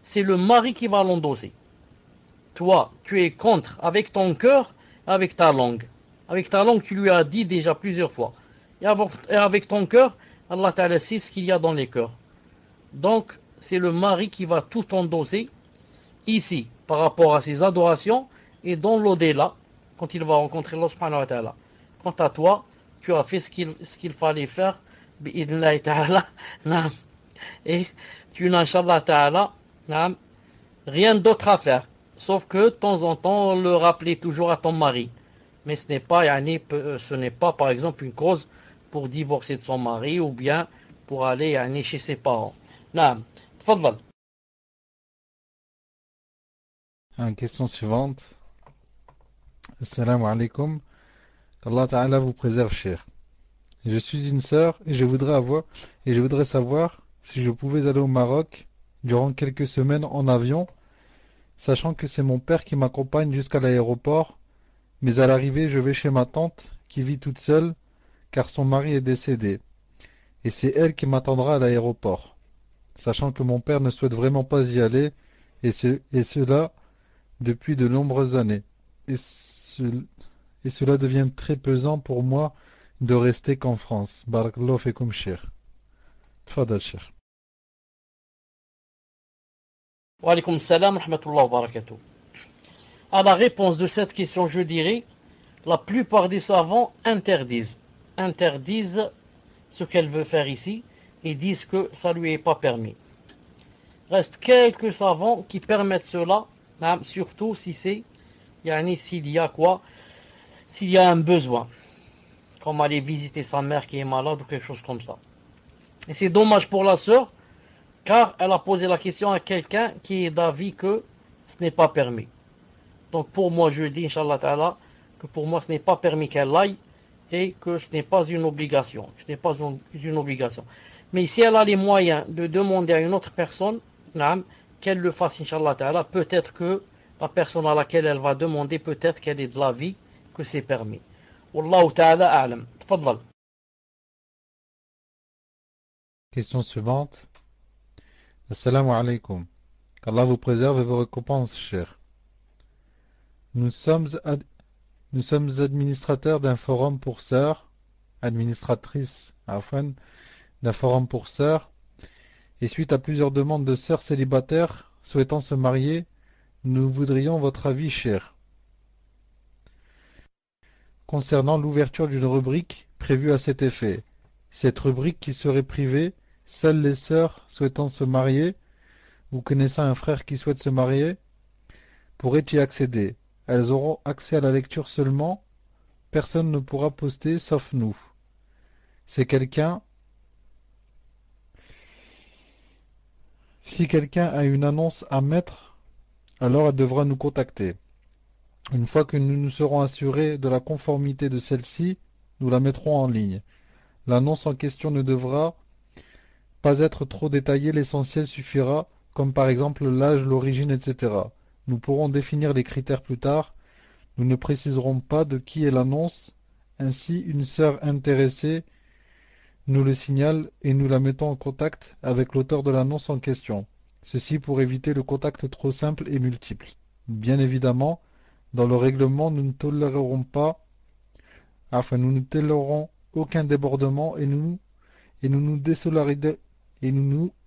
c'est le mari qui va l'endosser. Toi, tu es contre avec ton cœur, avec ta langue. Avec ta langue, tu lui as dit déjà plusieurs fois. Et avec ton cœur, Allah Ta'ala sait ce qu'il y a dans les cœurs. Donc, c'est le mari qui va tout endosser ici, par rapport à ses adorations, et dans l'au-delà, quand il va rencontrer Allah Subhanahu wa Ta'ala. Quant à toi, tu as fait ce qu'il fallait faire, bi'idhnillahi ta'ala, et tu n'as, Inch'Allah Ta'ala, rien d'autre à faire. Sauf que, de temps en temps, le rappeler toujours à ton mari. Mais ce n'est pas, par exemple, une cause pour divorcer de son mari ou bien pour aller chez ses parents. Naam. Tfadal. Question suivante. Assalamu alaikum. Qu'Allah Ta'ala vous préserve, cher. Je suis une sœur et je voudrais savoir si je pouvais aller au Maroc durant quelques semaines en avion, sachant que c'est mon père qui m'accompagne jusqu'à l'aéroport, mais à l'arrivée je vais chez ma tante qui vit toute seule car son mari est décédé, et c'est elle qui m'attendra à l'aéroport, sachant que mon père ne souhaite vraiment pas y aller, et cela depuis de nombreuses années. Et cela devient très pesant pour moi de rester qu'en France. Barakallahu fikum, Cheikh. Tfadal, Cheikh. Wa alaykum salam, rahmatullah wa barakatuh. À la réponse de cette question, je dirais, la plupart des savants interdisent ce qu'elle veut faire ici et disent que ça lui est pas permis. Reste quelques savants qui permettent cela, surtout si c'est, s'il y a un besoin, comme aller visiter sa mère qui est malade ou quelque chose comme ça. Et c'est dommage pour la sœur, car elle a posé la question à quelqu'un qui est d'avis que ce n'est pas permis. Donc pour moi, je dis, Inch'Allah Ta'ala, que pour moi ce n'est pas permis qu'elle aille et que ce n'est pas une obligation. Mais si elle a les moyens de demander à une autre personne, qu'elle le fasse, Inch'Allah Ta'ala, peut-être que la personne à laquelle elle va demander, peut-être qu'elle est de l'avis que c'est permis. Wallahu Ta'ala a'lam. Tfadal. Question suivante. Assalamu alaikum. qu'Allah vous préserve et vous récompense, cher. Nous sommes administrateurs d'un forum pour sœurs, administratrices, afin, d'un forum pour sœurs, et suite à plusieurs demandes de sœurs célibataires souhaitant se marier, nous voudrions votre avis, cher, concernant l'ouverture d'une rubrique prévue à cet effet. Cette rubrique qui serait privée, seules les sœurs souhaitant se marier ou connaissant un frère qui souhaite se marier pourraient y accéder. Elles auront accès à la lecture seulement, personne ne pourra poster sauf nous. Si quelqu'un a une annonce à mettre, alors elle devra nous contacter. Une fois que nous nous serons assurés de la conformité de celle-ci, nous la mettrons en ligne. L'annonce en question ne devra pas être trop détaillée, l'essentiel suffira, comme par exemple l'âge, l'origine, etc. Nous pourrons définir les critères plus tard. Nous ne préciserons pas de qui est l'annonce. Ainsi, une sœur intéressée nous le signale et nous la mettons en contact avec l'auteur de l'annonce en question. Ceci pour éviter le contact trop simple et multiple. Bien évidemment, dans le règlement, nous ne tolérerons aucun débordement et nous nous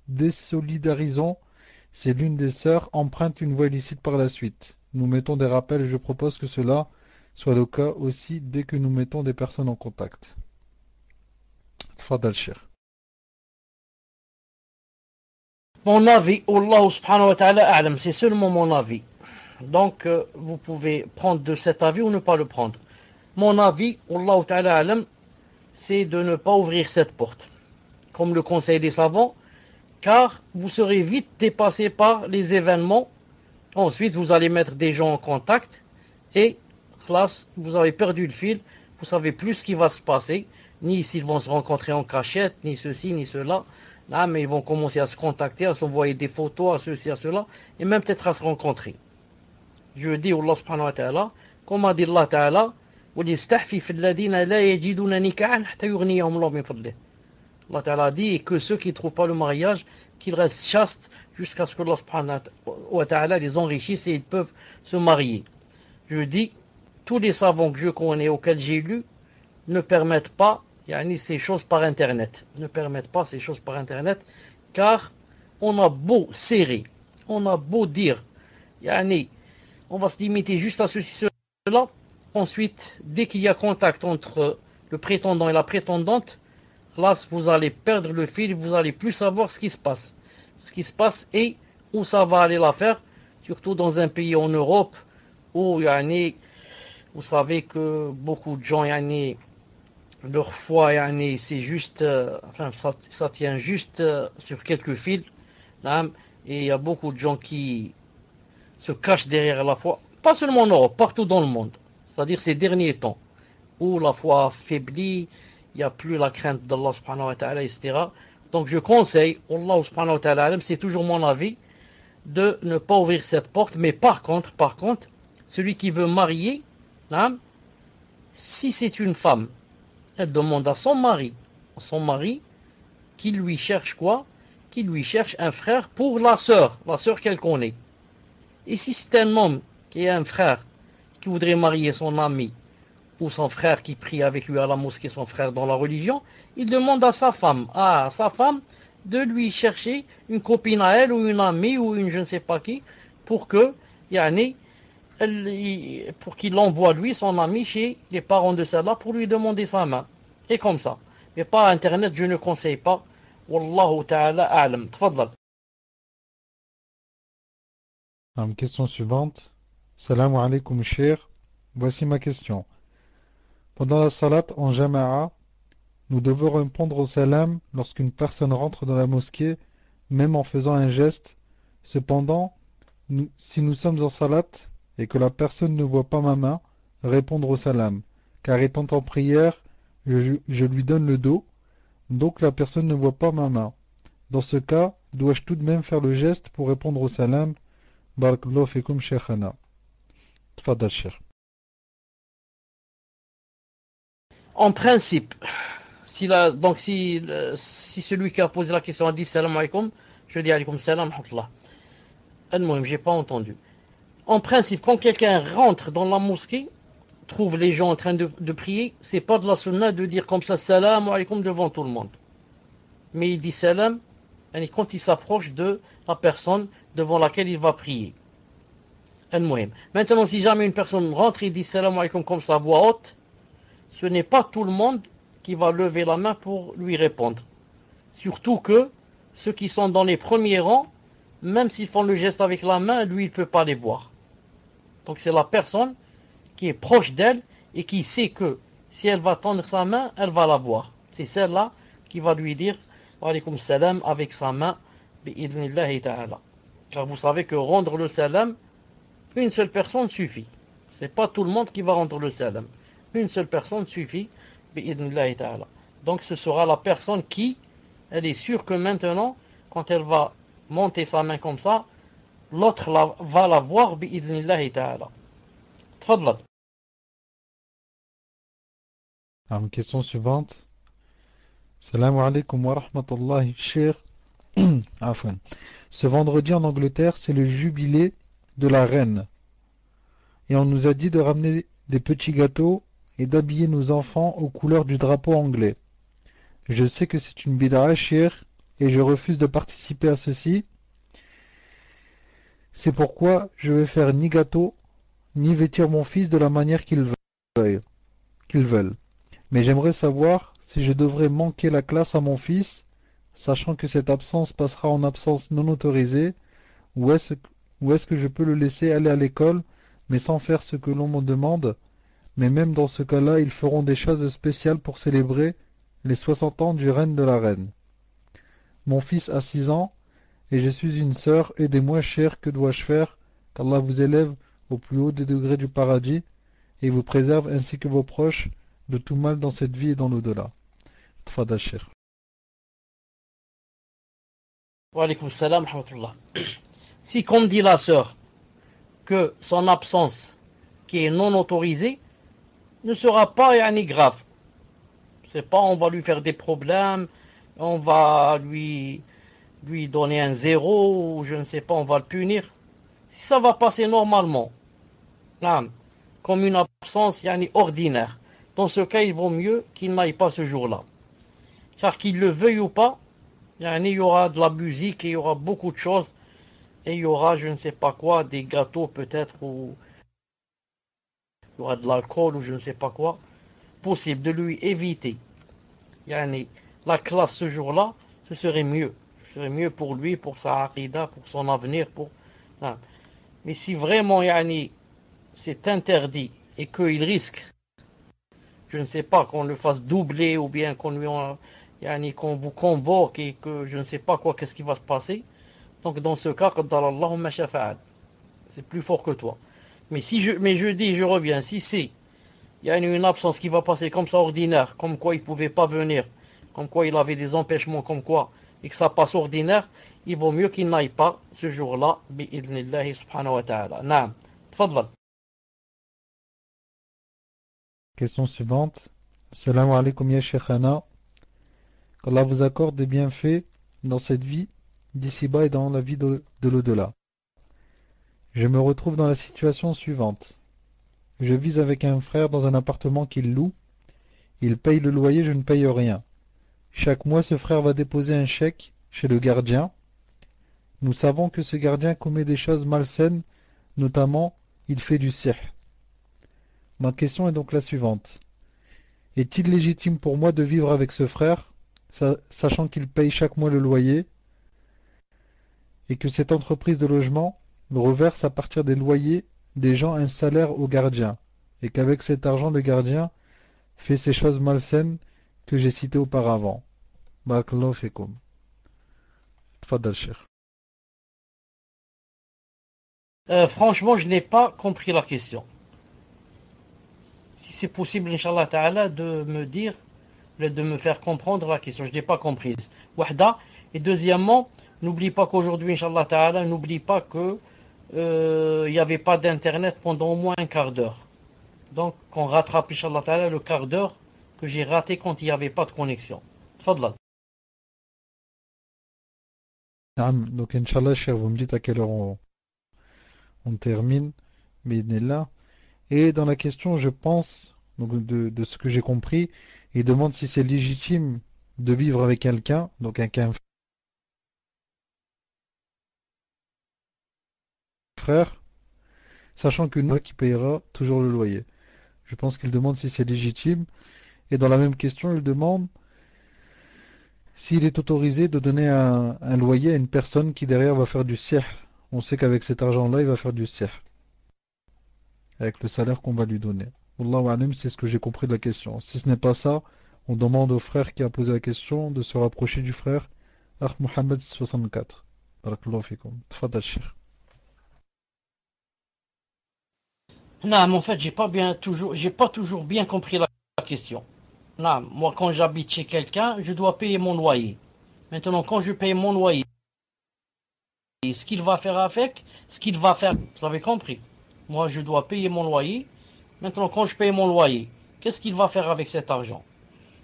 désolidarisons si l'une des sœurs emprunte une voie illicite par la suite. Nous mettons des rappels et je propose que cela soit le cas aussi dès que nous mettons des personnes en contact. Tfadal Cheikh. Mon avis, Allah subhanahu wa ta'ala a'lam, c'est seulement mon avis. Donc, vous pouvez prendre de cet avis ou ne pas le prendre. Mon avis, Allah ta'ala a'lam, c'est de ne pas ouvrir cette porte, comme le conseil des savants, car vous serez vite dépassé par les événements. Ensuite, vous allez mettre des gens en contact et, classe, vous avez perdu le fil, vous savez plus ce qui va se passer, ni s'ils vont se rencontrer en cachette, ni ceci, ni cela. Là, mais ils vont commencer à se contacter, à s'envoyer des photos, à ceci, à cela, et même peut-être à se rencontrer. Je dis Allah subhanahu wa ta'ala, comme a dit Allah ta'ala, وَلْيَسْتَحْفِفِ الَّذِينَ لَا يَجِدُونَ نِكَاحًا حَتَّى يُغْنِيَهُمُ اللَّهُ مِنْ فَضْلِهِ. Allah ta'ala dit que ceux qui ne trouvent pas le mariage, qu'ils restent chastes jusqu'à ce que Allah subhanahu wa ta'ala les enrichisse et ils peuvent se marier. Je dis, tous les savants que je connais, auxquels j'ai lu, ne permettent pas ces choses par Internet. Ne permettent pas ces choses par Internet, car on a beau serrer, on a beau dire, on va se limiter juste à ceci, cela. Ensuite, dès qu'il y a contact entre le prétendant et la prétendante, là, vous allez perdre le fil, vous allez plus savoir ce qui se passe. Ce qui se passe et où ça va aller l'affaire, surtout dans un pays en Europe où, vous savez que beaucoup de gens, leur foi, c'est juste, ça tient juste sur quelques fils, et il y a beaucoup de gens qui se cachent derrière la foi, pas seulement en Europe, partout dans le monde. C'est-à-dire ces derniers temps, où la foi affaiblit, il n'y a plus la crainte d'Allah subhanahu wa ta'ala, etc. Donc je conseille, Allah subhanahu wa ta'ala, c'est toujours mon avis, de ne pas ouvrir cette porte, mais par contre, celui qui veut marier, si c'est une femme, elle demande à son mari qu'il lui cherche quoi? Qu'il lui cherche un frère pour la sœur qu'elle connaît. Et si c'est un homme qui a un frère qui voudrait marier son ami ou son frère qui prie avec lui à la mosquée, son frère dans la religion, il demande à sa femme de lui chercher une copine à elle ou une amie ou une je ne sais pas qui pour que pour qu'il envoie lui son ami chez les parents de celle-là pour lui demander sa main. Et comme ça. Mais pas Internet, je ne conseille pas. Wallahu ta'ala a'lam. Tfadlal. Question suivante. Salam alaykoum cher. Voici ma question. Pendant la salat en jama'a, nous devons répondre au salam lorsqu'une personne rentre dans la mosquée, même en faisant un geste. Cependant, si nous sommes en salat et que la personne ne voit pas ma main, répondre au salam. Car étant en prière, je lui donne le dos, donc la personne ne voit pas ma main. Dans ce cas, dois-je tout de même faire le geste pour répondre au salam? Barakallahu fikum sheikhana. Tfadal cheikh. En principe, si celui qui a posé la question a dit salam alaikum, je dis alaikum salam rahmatullah. Moi, j'ai pas entendu. En principe, quand quelqu'un rentre dans la mosquée, trouve les gens en train de prier, c'est pas de la sunna de dire comme ça salam alaykoum devant tout le monde. Mais il dit salam quand il s'approche de la personne devant laquelle il va prier. Maintenant, si jamais une personne rentre et dit salam alaykoum comme ça à voix haute, ce n'est pas tout le monde qui va lever la main pour lui répondre. Surtout que ceux qui sont dans les premiers rangs, même s'ils font le geste avec la main, lui, il ne peut pas les voir. Donc c'est la personne qui est proche d'elle et qui sait que si elle va tendre sa main, elle va la voir. C'est celle-là qui va lui dire wa alaykoum salam avec sa main bi'idhnillahi ta'ala. Car vous savez que rendre le salam, une seule personne suffit. C'est pas tout le monde qui va rendre le salam. Une seule personne suffit bi'idhnillahi ta'ala. Donc ce sera la personne qui, elle est sûre que maintenant, quand elle va monter sa main comme ça, l'autre va la voir bi'idhnillahi ta'ala. Tfadlal. Alors, question suivante. Salam alaikum wa rahmatullahi, cher. Afwan. Ce vendredi en Angleterre, c'est le jubilé de la reine. Et on nous a dit de ramener des petits gâteaux et d'habiller nos enfants aux couleurs du drapeau anglais. Je sais que c'est une bid'a cher et je refuse de participer à ceci. C'est pourquoi je vais faire ni gâteau, ni vêtir mon fils de la manière qu'ils veulent. Mais j'aimerais savoir si je devrais manquer la classe à mon fils, sachant que cette absence passera en absence non autorisée, ou est-ce que je peux le laisser aller à l'école, mais sans faire ce que l'on me demande. Mais même dans ce cas-là, ils feront des choses spéciales pour célébrer les 60 ans du règne de la reine. Mon fils a 6 ans, et je suis une sœur, aidez-moi cher, que dois-je faire? Qu'Allah vous élève au plus haut des degrés du paradis, et vous préserve ainsi que vos proches de tout mal dans cette vie et dans l'au-delà. Tfadal cher. Wa alaykoum salam wa rahmatullah. Si, comme dit la sœur, que son absence, qui est non autorisée, ne sera pas grave. C'est pas on va lui faire des problèmes, on va lui donner un 0, ou je ne sais pas, on va le punir. Si ça va passer normalement, comme une absence ordinaire, dans ce cas, il vaut mieux qu'il n'aille pas ce jour-là. Car qu'il le veuille ou pas, il y aura de la musique, et il y aura beaucoup de choses, et il y aura je ne sais pas quoi, des gâteaux peut-être, ou il y aura de l'alcool, ou je ne sais pas quoi. Possible de lui éviter la classe ce jour-là, ce serait mieux. Ce serait mieux pour lui, pour sa aqida, pour son avenir. Mais si vraiment c'est interdit et qu'il risque, je ne sais pas, qu'on le fasse doubler ou bien qu'on vous convoque et que je ne sais pas quoi, qu'est-ce qui va se passer. Donc dans ce cas, c'est plus fort que toi. Mais je reviens, si c'est il y a une absence qui va passer comme ça ordinaire, comme quoi il ne pouvait pas venir, comme quoi il avait des empêchements, comme quoi, et que ça passe ordinaire, il vaut mieux qu'il n'aille pas ce jour-là, bi'idhnillahi subhanahu wa ta'ala. Naam. Tfadlal. Question suivante. Salam alaikum ya Sheikhana. Qu'Allah vous accorde des bienfaits dans cette vie, d'ici-bas et dans la vie de l'au-delà. Je me retrouve dans la situation suivante. Je vis avec un frère dans un appartement qu'il loue. Il paye le loyer, je ne paye rien. Chaque mois, ce frère va déposer un chèque chez le gardien. Nous savons que ce gardien commet des choses malsaines, notamment, il fait du sihr. Ma question est donc la suivante. Est-il légitime pour moi de vivre avec ce frère, sachant qu'il paye chaque mois le loyer, et que cette entreprise de logement me reverse à partir des loyers des gens un salaire au gardien, et qu'avec cet argent le gardien fait ces choses malsaines que j'ai citées auparavant. Barakallahu fikum. Tfadal Cheikh. Franchement, je n'ai pas compris la question. Si c'est possible, Inch'Allah Ta'ala, de me faire comprendre la question. Je n'ai pas comprise. Wahda. Et deuxièmement, n'oublie pas qu'aujourd'hui, Inch'Allah Ta'ala, n'oublie pas que il n'y avait pas d'internet pendant au moins un quart d'heure. Donc, qu'on rattrape, Inch'Allah Ta'ala, le quart d'heure que j'ai raté quand il n'y avait pas de connexion. Tfadlal. Donc, Inch'Allah, Cheikh, vous me dites à quelle heure on termine, mais là. Et dans la question, je pense, donc de ce que j'ai compris, il demande si c'est légitime de vivre avec quelqu'un, donc avec un frère, sachant qu'une fois qui payera toujours le loyer. Je pense qu'il demande si c'est légitime. Et dans la même question, il demande s'il est autorisé de donner un loyer à une personne qui derrière va faire du sihr. On sait qu'avec cet argent-là, il va faire du sihr, avec le salaire qu'on va lui donner. Wallahu alam, c'est ce que j'ai compris de la question. Si ce n'est pas ça, on demande au frère qui a posé la question de se rapprocher du frère Akh Mohamed 64. Barakallahu fikum. Tfadal, Cheikh. Non, mais en fait, j'ai pas toujours bien compris la question. Non, moi, quand j'habite chez quelqu'un, je dois payer mon loyer. Maintenant, quand je paye mon loyer, ce qu'il va faire avec, ce qu'il va faire, vous avez compris. Moi, je dois payer mon loyer. Maintenant, quand je paye mon loyer, qu'est-ce qu'il va faire avec cet argent?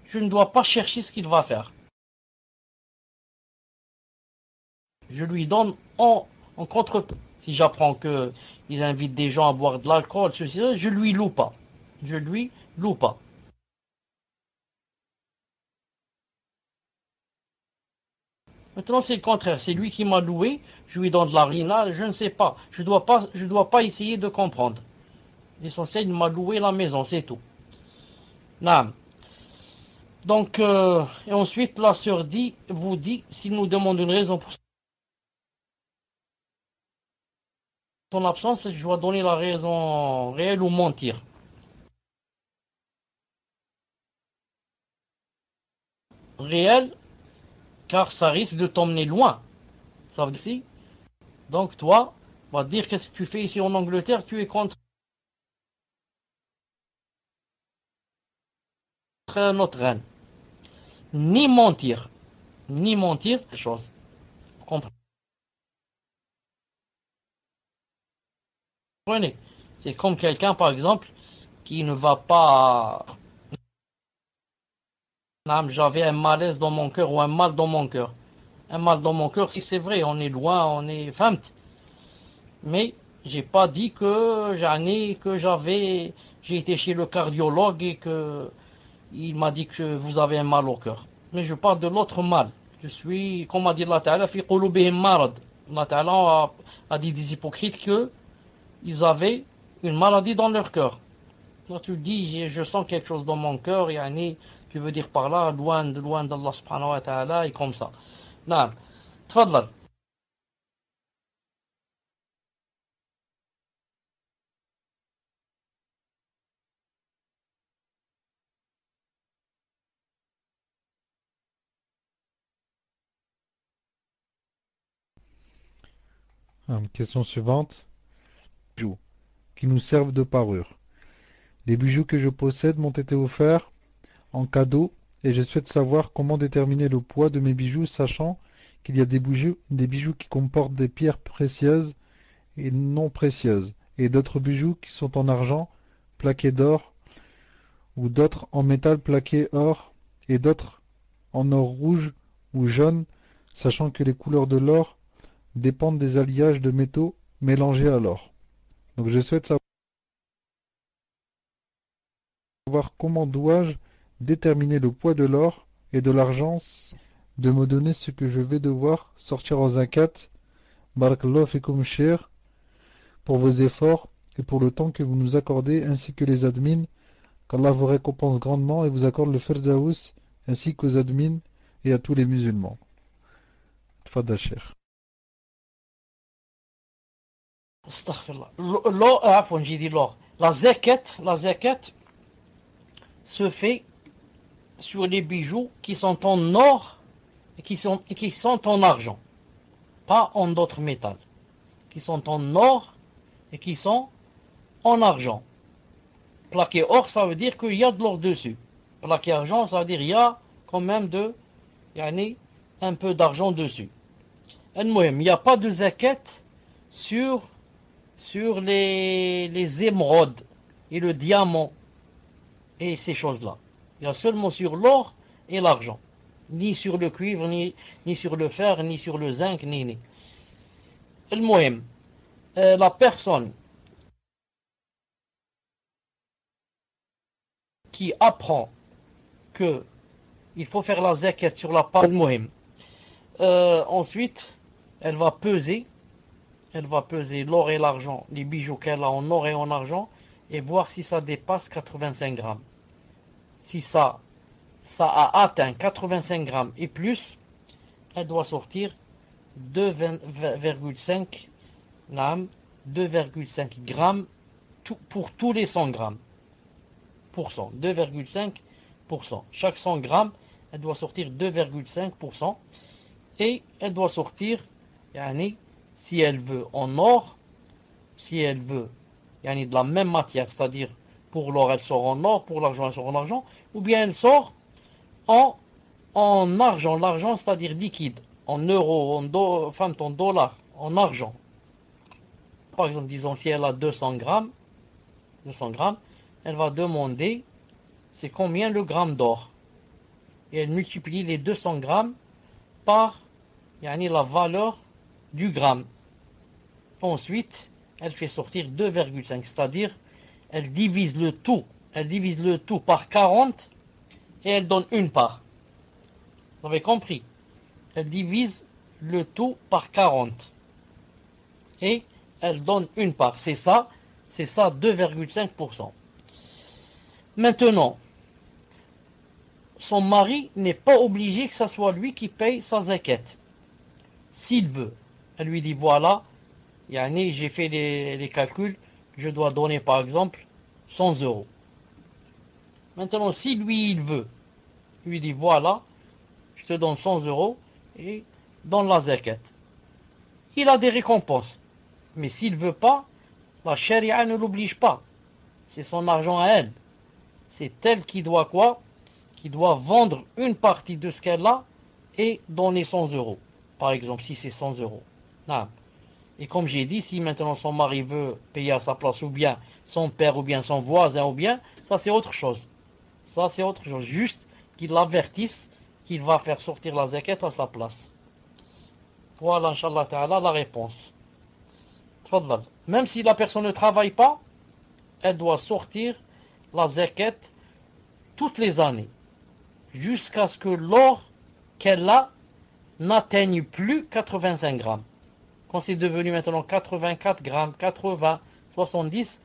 Je ne dois pas chercher ce qu'il va faire. Je lui donne en contrepartie. Si j'apprends qu'il invite des gens à boire de l'alcool, ceci, je lui loue pas. Je lui loue pas. Maintenant, c'est le contraire. C'est lui qui m'a loué. Je lui donne de l'argent. Je ne sais pas. Je dois pas essayer de comprendre. L'essentiel, il m'a loué la maison, c'est tout. Non. Donc, et ensuite, la sœur vous dit, s'il nous demande une raison pour son absence, je dois donner la raison réelle ou mentir. Réelle, car ça risque de t'emmener loin. Ça veut dire si. Donc, toi, on va te dire qu'est-ce que tu fais ici en Angleterre, tu es contre notre reine. Ni mentir, les choses. Vous comprenez? C'est comme quelqu'un, par exemple, qui ne va pas. J'avais un malaise dans mon cœur ou un mal dans mon cœur. Un mal dans mon cœur, si c'est vrai, on est loin, on est femme. Mais j'ai pas dit que j'ai été chez le cardiologue et que il m'a dit que vous avez un mal au cœur. Mais je parle de l'autre mal. Je suis, comme a dit Allah Ta'ala, fi qulubihim marad. Allah Ta'ala a dit des hypocrites que ils avaient une maladie dans leur cœur. Quand tu dis, je sens quelque chose dans mon cœur, tu veux dire par là, loin d'Allah subhanahu wa ta'ala, et comme ça. Non. Tfadlal. Question suivante. Bijoux qui nous servent de parure. Les bijoux que je possède m'ont été offerts en cadeau et je souhaite savoir comment déterminer le poids de mes bijoux, sachant qu'il y a des bijoux qui comportent des pierres précieuses et non précieuses, et d'autres bijoux qui sont en argent plaqué d'or, ou d'autres en métal plaqué or, et d'autres en or rouge ou jaune, sachant que les couleurs de l'or dépendent des alliages de métaux mélangés à l'or. Donc je souhaite savoir comment dois-je déterminer le poids de l'or et de l'argent, de me donner ce que je vais devoir sortir en zakat. Barakallahu fikum cher, pour vos efforts et pour le temps que vous nous accordez, ainsi que les admins, qu'Allah vous récompense grandement et vous accorde le Firdaus, ainsi qu'aux admins et à tous les musulmans. Tfadal cher. Astaghfirullah. L'or, j'ai dit l'or. La zakat se fait sur les bijoux qui sont en or et qui sont en argent. Pas en d'autres métals. Qui sont en or et qui sont en argent. Plaqué or, ça veut dire qu'il y a de l'or dessus. Plaqué argent, ça veut dire qu'il y a quand même un peu d'argent dessus. Il n'y a pas de zakat sur les émeraudes et le diamant et ces choses-là. Il y a seulement sur l'or et l'argent. Ni sur le cuivre, ni sur le fer, ni sur le zinc, ni. المهم la personne qui apprend que il faut faire la zakat sur la part muhim, ensuite elle va peser l'or et l'argent, les bijoux qu'elle a en or et en argent, et voir si ça dépasse 85 grammes. Si ça a atteint 85 grammes et plus, elle doit sortir 2,5 grammes pour tous les 100 grammes. 2,5%. Chaque 100 grammes, elle doit sortir 2,5%. Et elle doit sortir, si elle veut en or, si elle veut de la même matière, c'est-à-dire pour l'or elle sort en or, pour l'argent elle sort en argent, ou bien elle sort en argent, l'argent c'est-à-dire liquide, en euros, en dollars, en argent. Par exemple, disons si elle a 200 grammes, elle va demander c'est combien le gramme d'or. Et elle multiplie les 200 grammes par la valeur du gramme. Ensuite, elle fait sortir 2,5, c'est-à-dire elle divise le tout par 40 et elle donne une part. Vous avez compris? Elle divise le tout par 40 et elle donne une part. C'est ça 2,5%. Maintenant, son mari n'est pas obligé que ce soit lui qui paye sa zakat. S'il veut, elle lui dit voilà, j'ai fait les calculs, je dois donner par exemple 100 euros. Maintenant, si lui il veut, lui dit voilà, je te donne 100 euros et donne la zakat. Il a des récompenses. Mais s'il ne veut pas, la charia ne l'oblige pas. C'est son argent à elle. C'est elle qui doit quoi? Qui doit vendre une partie de ce qu'elle a et donner 100 euros. Par exemple, si c'est 100 euros. Non. Et comme j'ai dit, si maintenant son mari veut payer à sa place, ou bien son père, ou bien son voisin, ou bien, ça c'est autre chose. Ça c'est autre chose. Juste qu'il l'avertisse qu'il va faire sortir la zakat à sa place. Voilà, Inch'Allah Ta'ala, la réponse. Tfadlal. Même si la personne ne travaille pas, elle doit sortir la zakat toutes les années, jusqu'à ce que l'or qu'elle a n'atteigne plus 85 grammes. Quand c'est devenu maintenant 84 grammes, 80, 70,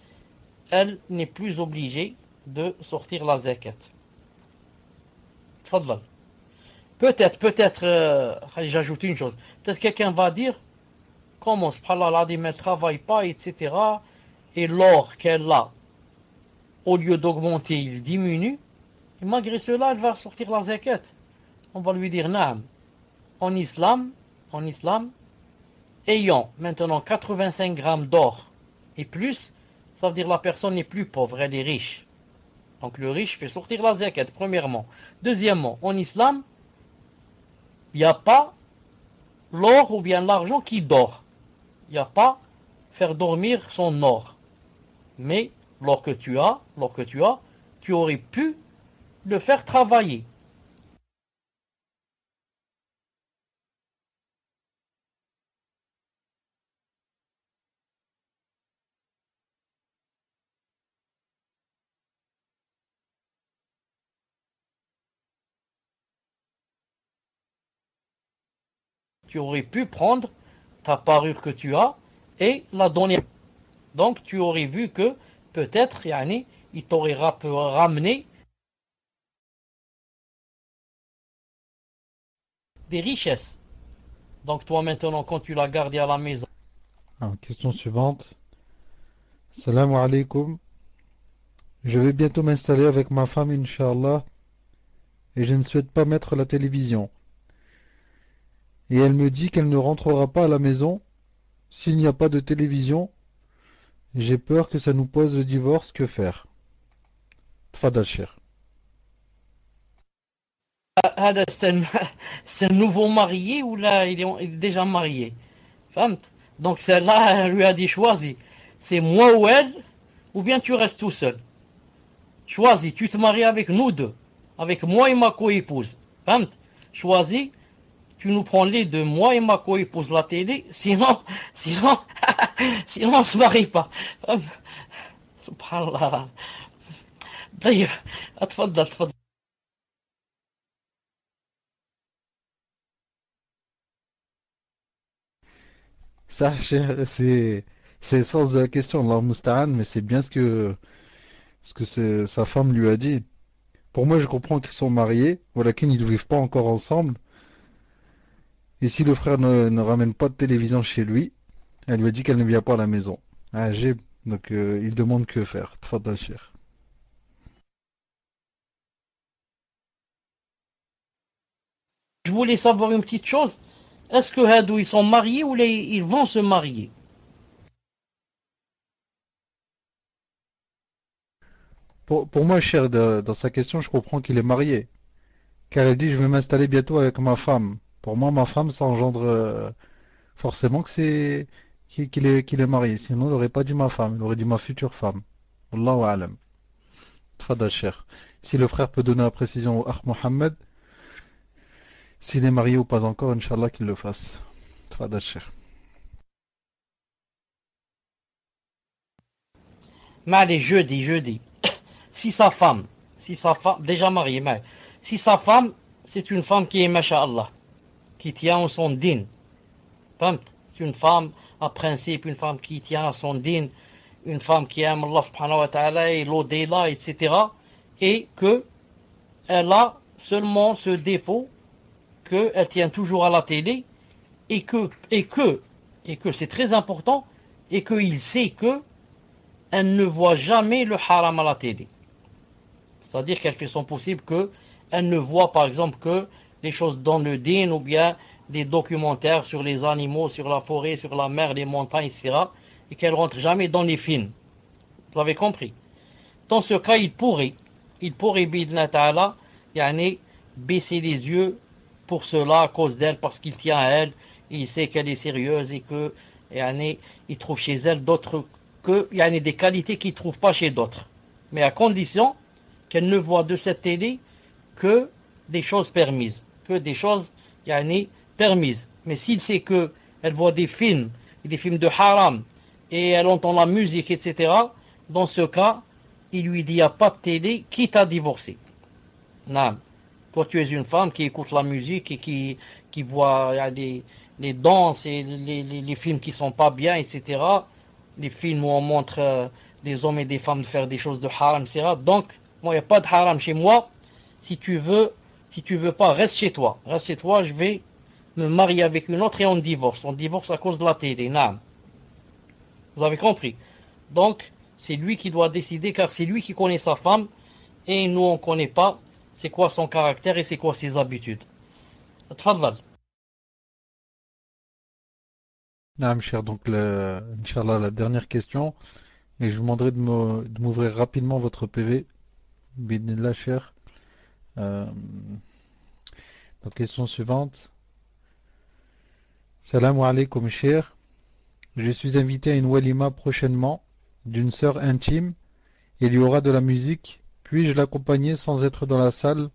elle n'est plus obligée de sortir la zakat. Tfadlal. Peut-être, j'ajoute une chose. Peut-être quelqu'un va dire, comment subhanallah, elle ne travaille pas, etc. Et l'or qu'elle a, au lieu d'augmenter, il diminue. Et malgré cela, elle va sortir la zakat. On va lui dire, naam. En islam, ayant maintenant 85 grammes d'or et plus, ça veut dire la personne n'est plus pauvre, elle est riche. Donc le riche fait sortir la zakat, premièrement. Deuxièmement, en islam, il n'y a pas l'or ou bien l'argent qui dort. Il n'y a pas faire dormir son or. Mais l'or que tu as, tu aurais pu le faire travailler. Tu aurais pu prendre ta parure que tu as et la donner. Donc tu aurais vu que peut-être, il t'aurait ramené des richesses. Donc toi maintenant, quand tu l'as gardé à la maison. Alors, question suivante. Salam alaikum. Je vais bientôt m'installer avec ma femme, Inch'Allah, et je ne souhaite pas mettre la télévision. Et elle me dit qu'elle ne rentrera pas à la maison s'il n'y a pas de télévision. J'ai peur que ça nous pose le divorce. Que faire? Tfadal Cheikh. C'est un nouveau marié ou là il est déjà marié? Donc celle-là, elle lui a dit choisis. C'est moi ou elle, ou bien tu restes tout seul. Choisis, tu te maries avec nous deux, avec moi et ma co-épouse. Choisis, tu nous prends les deux, moi et ma co-épouse, la télé, sinon, sinon on se marie pas. Subhanallah. طيب اتفضل اتفضل. Ça, c'est l'essence de la question, Allah Musta'an, mais c'est bien ce que sa femme lui a dit. Pour moi, je comprends qu'ils sont mariés, voilà qu'ils ne vivent pas encore ensemble. Et si le frère ne ramène pas de télévision chez lui, elle lui a dit qu'elle ne vient pas à la maison. Ah, donc il demande que faire. Tfadal, cheikh. Je voulais savoir une petite chose. Est-ce que Hadou, ils sont mariés ou ils vont se marier? Pour moi, cher, dans sa question, je comprends qu'il est marié. Car elle dit, je vais m'installer bientôt avec ma femme. Pour moi, ma femme, ça engendre forcément que c'est qu'il est marié. Sinon, il n'aurait pas dit ma femme, il aurait dit ma future femme. Allahu alam. Tfadal, cher. Si le frère peut donner la précision au Akh Mohammed, s'il est marié ou pas encore, Inch'Allah qu'il le fasse. Tfadal, cher. Mais allez, jeudi. Si sa femme, déjà mariée, mais si sa femme, c'est une femme qui est, masha'Allah, qui tient à son din, c'est une femme à principe, une femme qui tient à son din, une femme qui aime Allah subhanahu wa ta'ala et l'au-delà, etc. Et que elle a seulement ce défaut qu'elle tient toujours à la télé et que c'est très important et qu'il sait que elle ne voit jamais le haram à la télé. C'est-à-dire qu'elle fait son possible qu'elle ne voit par exemple que les choses dans le din ou bien des documentaires sur les animaux, sur la forêt, sur la mer, les montagnes, etc. Et qu'elle rentre jamais dans les films. Vous avez compris? Dans ce cas, il pourrait, bidna ta'ala, baisser les yeux pour cela à cause d'elle, parce qu'il tient à elle, il sait qu'elle est sérieuse et que, il trouve chez elle des qualités qu'il ne trouve pas chez d'autres. Mais à condition qu'elle ne voit de cette télé que des choses permises, permises. Mais s'il sait qu'elle voit des films de haram, et elle entend la musique, etc., dans ce cas, il lui dit, il n'y a pas de télé, quitte à divorcer. Non. Toi, tu es une femme qui écoute la musique et qui voit les danses et les films qui sont pas bien, etc. Les films où on montre des hommes et des femmes faire des choses de haram, etc. Donc, moi, il n'y a pas de haram chez moi. Si tu veux pas, reste chez toi. Reste chez toi, je vais me marier avec une autre et on divorce. On divorce à cause de la télé. Non. Vous avez compris? Donc, c'est lui qui doit décider, car c'est lui qui connaît sa femme, et nous, on ne connaît pas c'est quoi son caractère et c'est quoi ses habitudes. Tfadlal. Naam, cher. Donc, Inch'Allah, la dernière question. Et je vous demanderai de m'ouvrir rapidement votre PV. Bidnillah, cher. Donc, question suivante. Salam alaikum, cher. Je suis invité à une walima prochainement d'une sœur intime. Il y aura de la musique. Puis-je l'accompagner sans être dans la salle,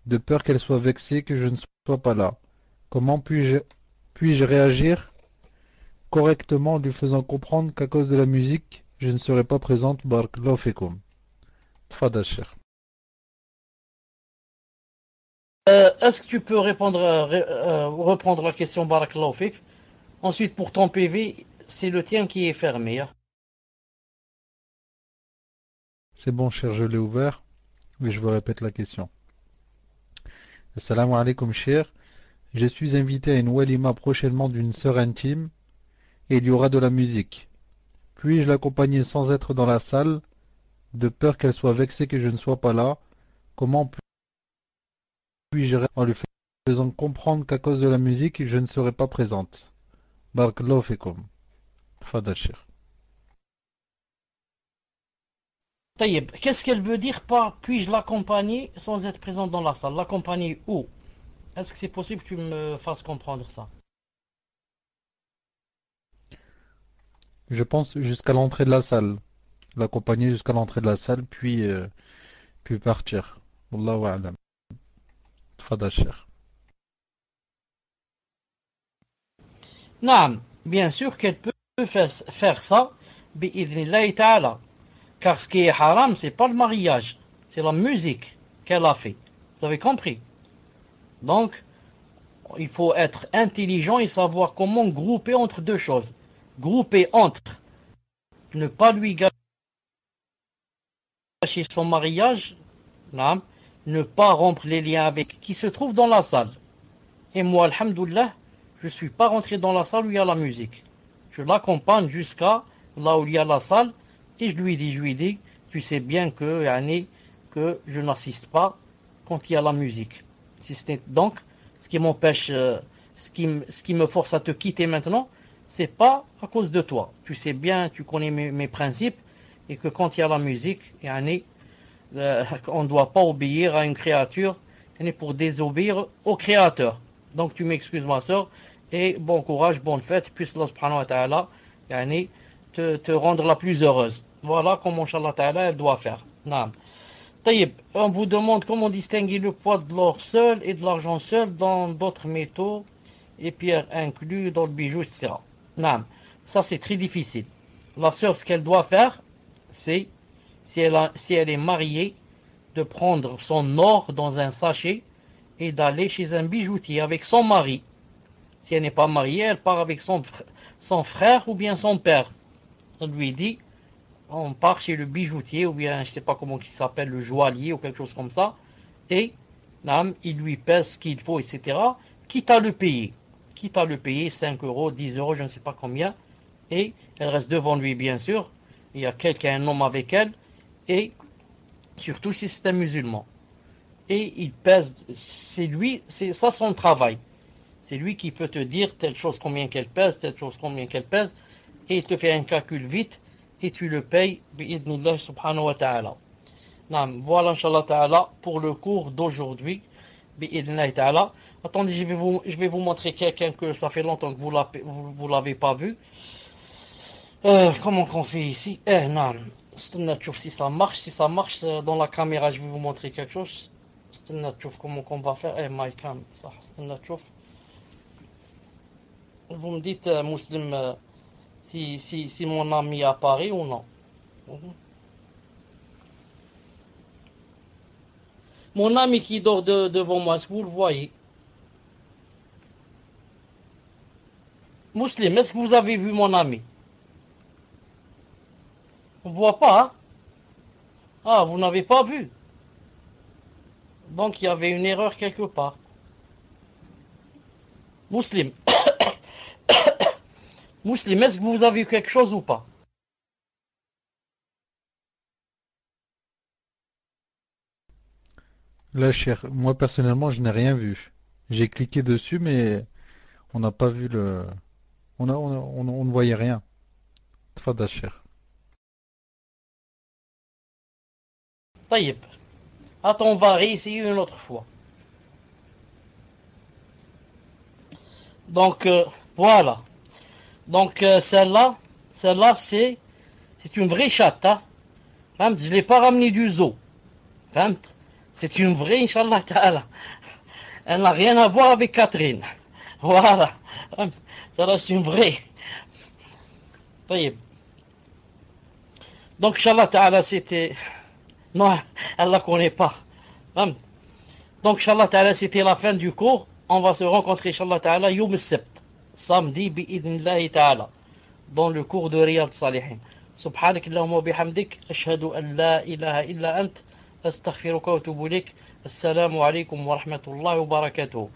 de peur qu'elle soit vexée que je ne sois pas là? Comment puis-je réagir correctement en lui faisant comprendre qu'à cause de la musique, je ne serai pas présente? Barakallahu fikum. Tfadal, cher. Est-ce que tu peux reprendre la question, Barakallahu fik? Ensuite, pour ton PV, c'est le tien qui est fermé. Hein? C'est bon, cher, je l'ai ouvert. Mais je vous répète la question. Assalamu alaikum, cher. Je suis invité à une walima prochainement d'une sœur intime et il y aura de la musique. Puis-je l'accompagner sans être dans la salle, de peur qu'elle soit vexée que je ne sois pas là? Comment puis-je réagir en lui faisant comprendre qu'à cause de la musique, je ne serai pas présente? Barakallahu fikum. Tfadal, cher. Taïeb, qu'est-ce qu'elle veut dire par puis-je l'accompagner sans être présent dans la salle? L'accompagner où? Est-ce que c'est possible que tu me fasses comprendre ça? Je pense jusqu'à l'entrée de la salle. L'accompagner jusqu'à l'entrée de la salle, puis partir. Wallahu a'lam. Tfadal, cher. Naam, bien sûr qu'elle peut faire ça, bi'idhnillahi ta'ala. Car ce qui est haram, c'est pas le mariage, c'est la musique qu'elle a fait. Vous avez compris? Donc, il faut être intelligent et savoir comment grouper entre deux choses. Grouper entre ne pas lui gâcher son mariage, naam, ne pas rompre les liens avec qui se trouve dans la salle. Et moi, alhamdoulilah, je ne suis pas rentré dans la salle où il y a la musique. Je l'accompagne jusqu'à là où il y a la salle et je lui dis, tu sais bien que je n'assiste pas quand il y a la musique. Donc, ce qui m'empêche, ce qui me force à te quitter maintenant, c'est pas à cause de toi. Tu sais bien, tu connais mes principes et que quand il y a la musique, on ne doit pas obéir à une créature pour désobéir au créateur. Donc tu m'excuses ma soeur et bon courage, bonne fête, puisse Allah subhanahu wa ta'ala te rendre la plus heureuse. Voilà comment Inch'Allah ta'ala elle doit faire. Naam. Taïb, on vous demande comment distinguer le poids de l'or seul et de l'argent seul dans d'autres métaux et pierres inclus dans le bijou, etc. Naam. Ça c'est très difficile. La sœur, ce qu'elle doit faire, c'est, si elle est mariée, de prendre son or dans un sachet et d'aller chez un bijoutier avec son mari. Si elle n'est pas mariée, elle part avec son frère ou bien son père. On lui dit, on part chez le bijoutier ou bien je ne sais pas comment il s'appelle, le joaillier ou quelque chose comme ça, et il lui pèse ce qu'il faut, etc. Quitte à le payer. 5 euros, 10 euros, je ne sais pas combien, et elle reste devant lui bien sûr. Il y a un homme avec elle, et surtout si c'est un musulman. Et il pèse, c'est ça son travail. C'est lui qui peut te dire telle chose combien qu'elle pèse, et il te fait un calcul vite, et tu le payes, bi'idnillah subhanahu wa ta'ala. Voilà, inshallah ta'ala, pour le cours d'aujourd'hui, bi'idnillah ta'ala. Attendez, je vais vous montrer quelqu'un que ça fait longtemps que vous l'avez pas vu. Comment qu'on fait ici? Si ça marche dans la caméra, je vais vous montrer quelque chose. Comment qu'on va faire? MyCam, ça, vous me dites, Muslim, si mon ami apparaît ou non. Mon ami qui dort devant moi, est-ce que vous le voyez? Muslim, est-ce que vous avez vu mon ami? On ne voit pas, hein? Ah, vous n'avez pas vu. Donc il y avait une erreur quelque part. Muslim. Muslim, est-ce que vous avez vu quelque chose ou pas? Là, cher, moi personnellement, je n'ai rien vu. J'ai cliqué dessus, mais on n'a pas vu le. On ne voyait rien. Tfadal, cher. Taïb. Attends, on va réessayer une autre fois. Donc, voilà. Donc, celle-là, c'est une vraie chatte. Hein? Je ne l'ai pas ramenée du zoo. C'est une vraie, Inch'Allah Ta'ala. Elle n'a rien à voir avec Catherine. Voilà. Ça, c'est une vraie. Donc, Inch'Allah Ta'ala, c'était... Non, elle ne la connaît pas. Donc, Inch'Allah Ta'ala, c'était la fin du cours. On va se rencontrer, Inch'Allah Ta'ala, Yom al-Sabt. Samedi, bi'idnillahi Ta'ala. Dans le cours de Riyad Salihin. سبحانك اللهم وبحمدك أشهد أن لا إله إلا أنت أستغفرك وأتوب إليك السلام عليكم ورحمة الله وبركاته